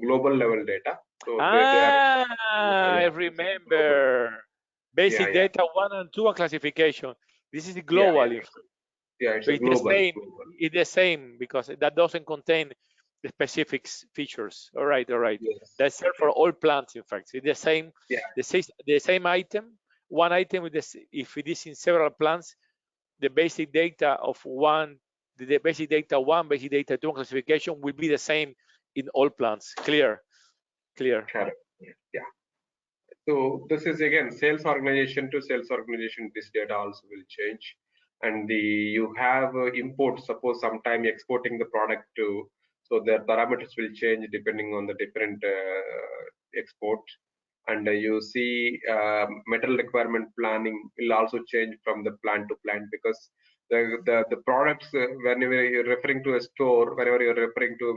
global level data. So they are, I yeah, this is global. remember. Yeah, Basic yeah, data 1 and 2 are classification. This is yeah, global. yeah. Yeah, it's So a it's the global, same. global. It's the same because that doesn't contain the specific features. All right, all right. Yes, That's there for yes. all plants. In fact, it's the same. Yeah, The same item. One item with this. If it is in several plants, the basic data of one, the basic data one, basic data two classification will be the same in all plants. Clear, clear. correct. Yeah. So this is again sales organization to sales organization. This data also will change, and you have import. Suppose sometime exporting the product to, so their parameters will change depending on the different export. And you see metal requirement planning will also change from the plant to plant, because the products, whenever you're referring to a store, whenever you're referring to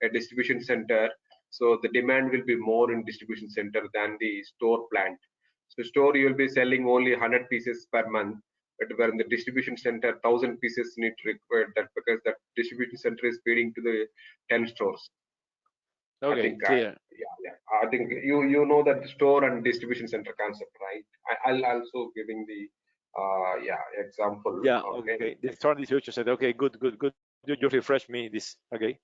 a distribution center, so the demand will be more in distribution center than the store plant. So store you will be selling only 100 pieces per month, but where in the distribution center 1000 pieces need required, that because that distribution center is feeding to the 10 stores. I Okay, think clear. yeah. I think you know that store and distribution center concept, right? I'll also giving the yeah example. Yeah, Okay, okay. The strong distribution said, okay, good, good, good. You refresh me this. Okay.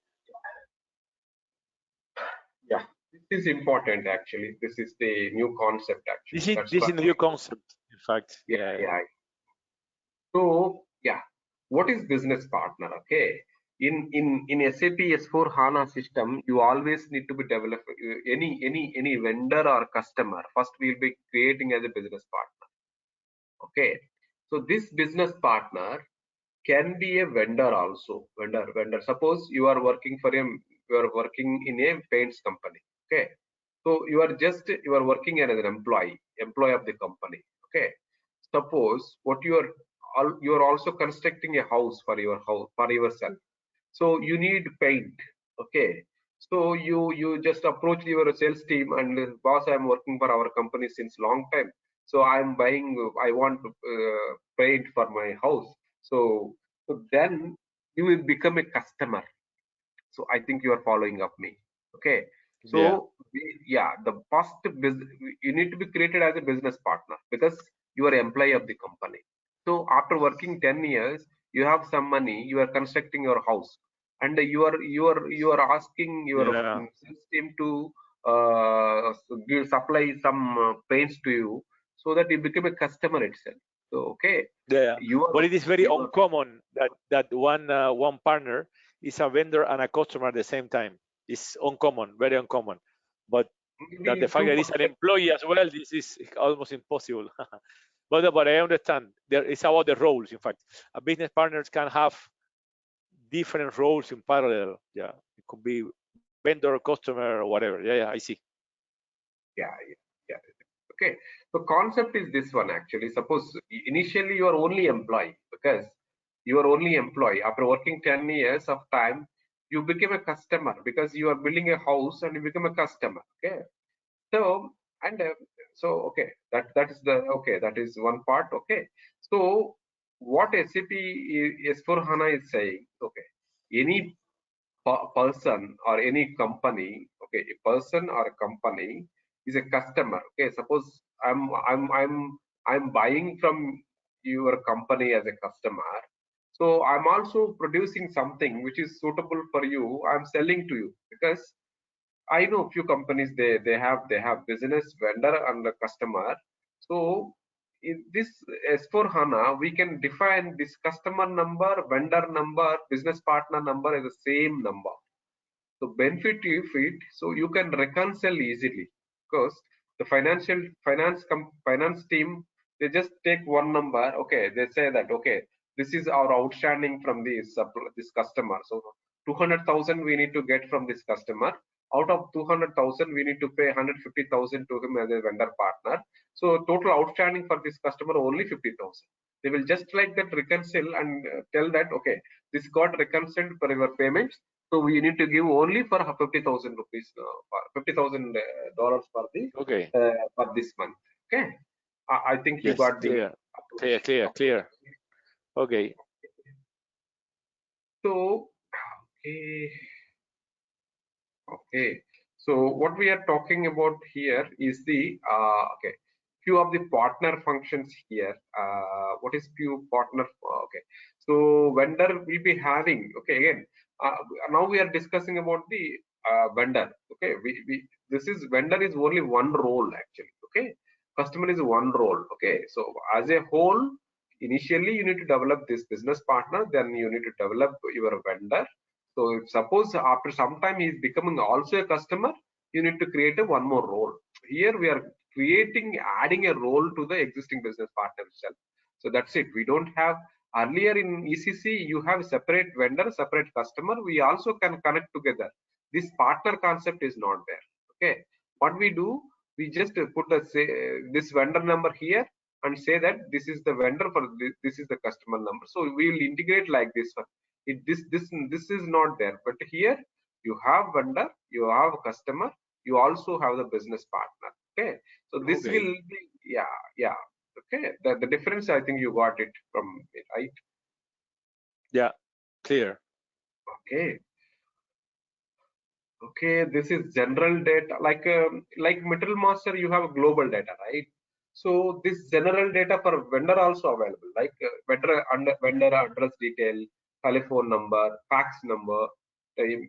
yeah. This is important actually. This is the new concept actually. That's This why is a new concept, in fact. yeah, Yeah. yeah. So yeah, what is business partner? Okay, in SAP S4 HANA system, you always need to be develop any vendor or customer. First, we'll be creating as a business partner. Okay, so this business partner can be a vendor also. Vendor. Suppose you are working in a paints company. Okay, so you are working as an employee of the company. Okay, suppose you are also constructing a house for yourself, so you need paint. Okay, so you just approach your sales team and boss, I'm working for our company since long time, so I want paint for my house. So then you will become a customer. So I think you are following up me. Okay. Yeah. So yeah, the first business, you need to be created as a business partner because you are employee of the company. So after working 10 years, you have some money, you are constructing your house, and you are asking your Yeah. sales team to supply some paints to you, so that you become a customer itself. So okay, Yeah. you are But it is very you are uncommon that one partner is a vendor and a customer at the same time. It's uncommon, very uncommon. But that the maybe fact two that it's an percent. employee as well, this is almost impossible. But I understand there it's about the roles. In fact, a business partners can have different roles in parallel. Yeah, it could be vendor, customer, or whatever. Yeah, I see. Yeah, yeah. Okay, so concept is this one actually. Suppose initially you are only employee, because you are only employee. After working 10 years of time, you become a customer because you are building a house and you become a customer. Okay, so and so okay, that is one part. Okay, so what SAP S4 HANA is saying, okay, any person or any company, okay, a person or a company is a customer. Okay, suppose I'm buying from your company as a customer, so I'm also producing something which is suitable for you, I'm selling to you, because I know few companies, they have business, vendor and the customer. So in this S4 HANA, we can define this customer number, vendor number, business partner number as the same number. So benefit if it, so you can reconcile easily, because the finance team, they just take one number. Okay, they say that okay, this is our outstanding from this customer. So 200,000 we need to get from this customer. Out of 200,000, we need to pay 150,000 to him as a vendor partner. So total outstanding for this customer only 50,000. They will just like that reconcile and tell that, okay, this got reconciled for your payments. So we need to give only for 50,000 rupees, $50,000 for the Okay. for this month. Okay, I think you Yes. got Clear. the Clear. Okay. So okay. So what we are talking about here is the okay, few of the partner functions here. What is few partner? Okay, so vendor will be having. Okay, again, now we are discussing about the vendor. Okay, we this is vendor is only one role actually. Okay, customer is one role. Okay, so as a whole, initially you need to develop this business partner, then you need to develop your vendor. So if suppose after some time he is becoming also a customer, you need to create a one more role. Here we are adding a role to the existing business partner itself. So that's it. We don't have earlier in ECC, you have separate vendor, separate customer. We also can connect together. This partner concept is not there. Okay. What we do, we just put this vendor number here and say that this is the vendor for this is the customer number. So we will integrate like this one. This is not there, but here you have vendor, you have customer, you also have the business partner. Okay, so this Okay. will be yeah. Okay, the difference, I think you got it from me, right? Yeah, clear. Okay, this is general data, like Metal Master, you have global data, right? So this general data for vendor also available, like vendor address detail, telephone number, fax number,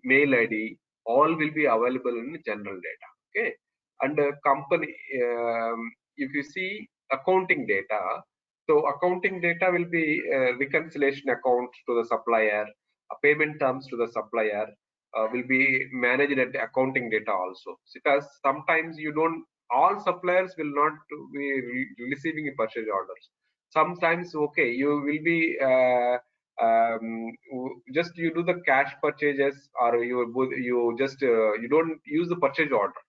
mail ID, all will be available in general data. Okay, and company, if you see accounting data, so accounting data will be reconciliation accounts to the supplier, payment terms to the supplier, will be managed at accounting data also, because sometimes you don't, all suppliers will not be receiving purchase orders. Sometimes okay, you will be just you do the cash purchases, or you just you don't use the purchase order,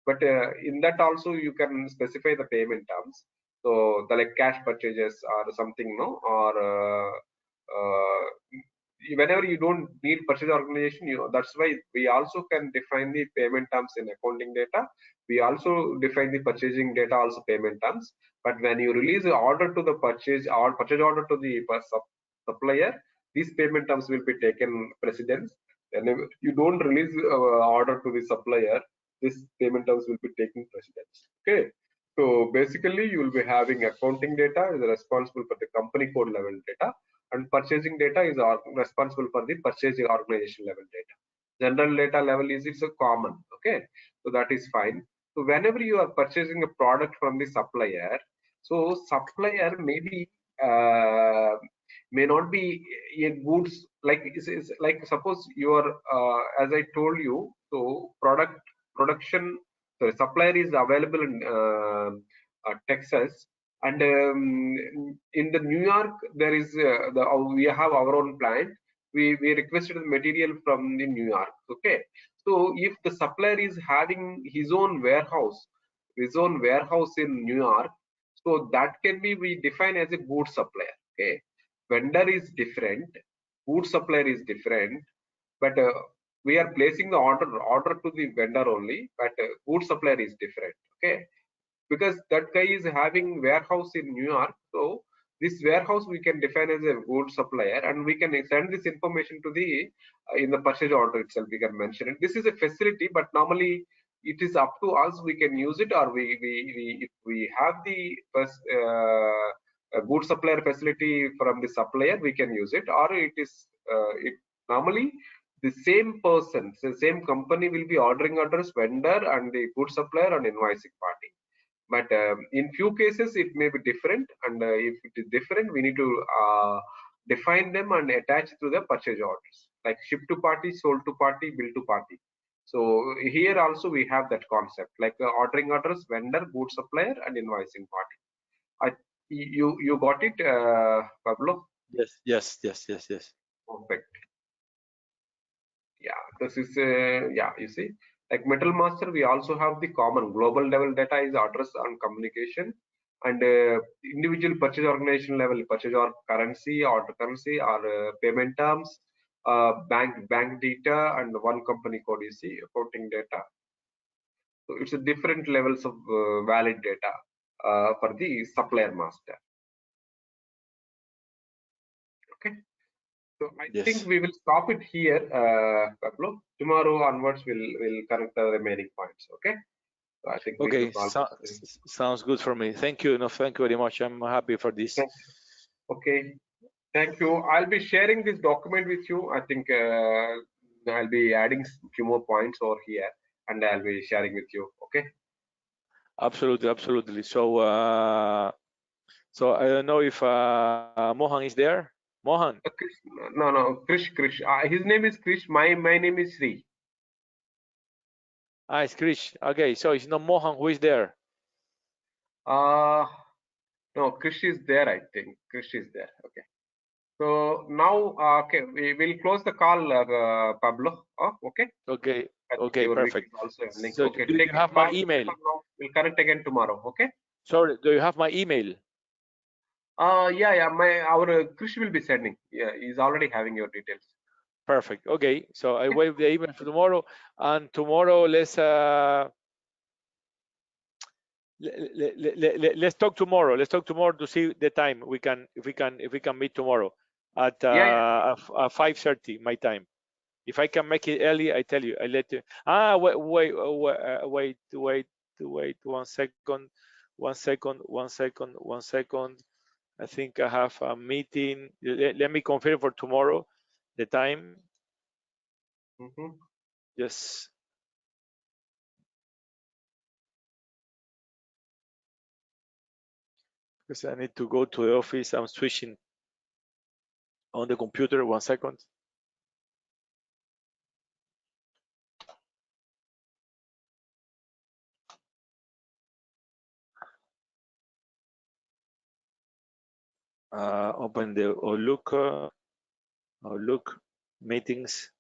but in that also you can specify the payment terms. So the like cash purchases or something, no, or whenever you don't need purchase organization, that's why we also can define the payment terms in accounting data. We also define the purchasing data also payment terms. But when you release the order to the purchase order to the supplier, these payment terms will be taken precedence. Whenever you don't release order to the supplier, this payment terms will be taking precedence. Okay, so basically you will be having accounting data is responsible for the company code level data, and purchasing data is responsible for the purchasing organization level data. General data level is it's a common. Okay, so that is fine. So whenever you are purchasing a product from the supplier, so supplier may not be a goods, like it's like suppose you are as I told you, so production, the supplier is available in Texas, and in the New York there is we have our own plant. We requested the material from the New York. Okay, so if the supplier is having his own warehouse in New York, so that can be we define as a goods supplier. Okay, vendor is different, goods supplier is different, but we are placing the order to the vendor only, but goods supplier is different. Okay, because that guy is having warehouse in New York. So this warehouse we can define as a good supplier, and we can send this information to the in the purchase order itself. We can mention it. This is a facility, but normally it is up to us. We can use it, or we if we have the first a good supplier facility from the supplier, we can use it, or it is it normally the same person, the same company will be ordering address, vendor, and the good supplier and invoicing party. But in few cases it may be different, and if it is different, we need to define them and attach to the purchase orders, like ship to party, sold to party, bill to party. So here also we have that concept, like ordering address, vendor, good supplier, and invoicing party. You got it, Pablo? Yes. Perfect. Yeah, this is yeah, you see, like Metal Master, we also have the common global level data is address and communication, and individual purchase organization level purchase or currency, order currency, or payment terms, bank data, and one company code. You see, accounting data. So it's a different levels of valid data for the supplier master. Okay. So I think Yes. we will stop it here, Pablo. Tomorrow onwards, we'll connect the remaining points. Okay. So I think this Okay, is all. sounds good for me. Thank you. No, thank you very much. I'm happy for this. Okay. Thank you. I'll be sharing this document with you. I think I'll be adding few more points over here, and I'll be sharing with you. Okay. Absolutely. So, so I don't know if Mohan is there. Mohan. Krish, no, Krish. His name is Krish. My name is Sri. Ah, it's Krish. Okay, so it's not Mohan who is there. Uh no, Krish is there. I think Krish is there. Okay. So now, okay, we will close the call, Pablo. Oh, okay. Okay, I think okay, your week perfect. is also ending. So Okay, do you take it. have my Bye email? for now. We'll connect again tomorrow. Okay. Sorry, do you have my email? Yeah. Our Krish will be sending. Yeah, he's already having your details. Perfect. Okay, so I Okay. wait the email for tomorrow, and tomorrow let's let's talk tomorrow. Let's talk tomorrow to see the time we can if we can meet tomorrow at Yeah. 5:30 my time. If I can make it early, I tell you. I let you. Wait. 1 second. 1 second. I think I have a meeting. Let me confirm for tomorrow the time. Mm-hmm. Just because I need to go to the office. I'm switching on the computer. 1 second. Open the Outlook meetings.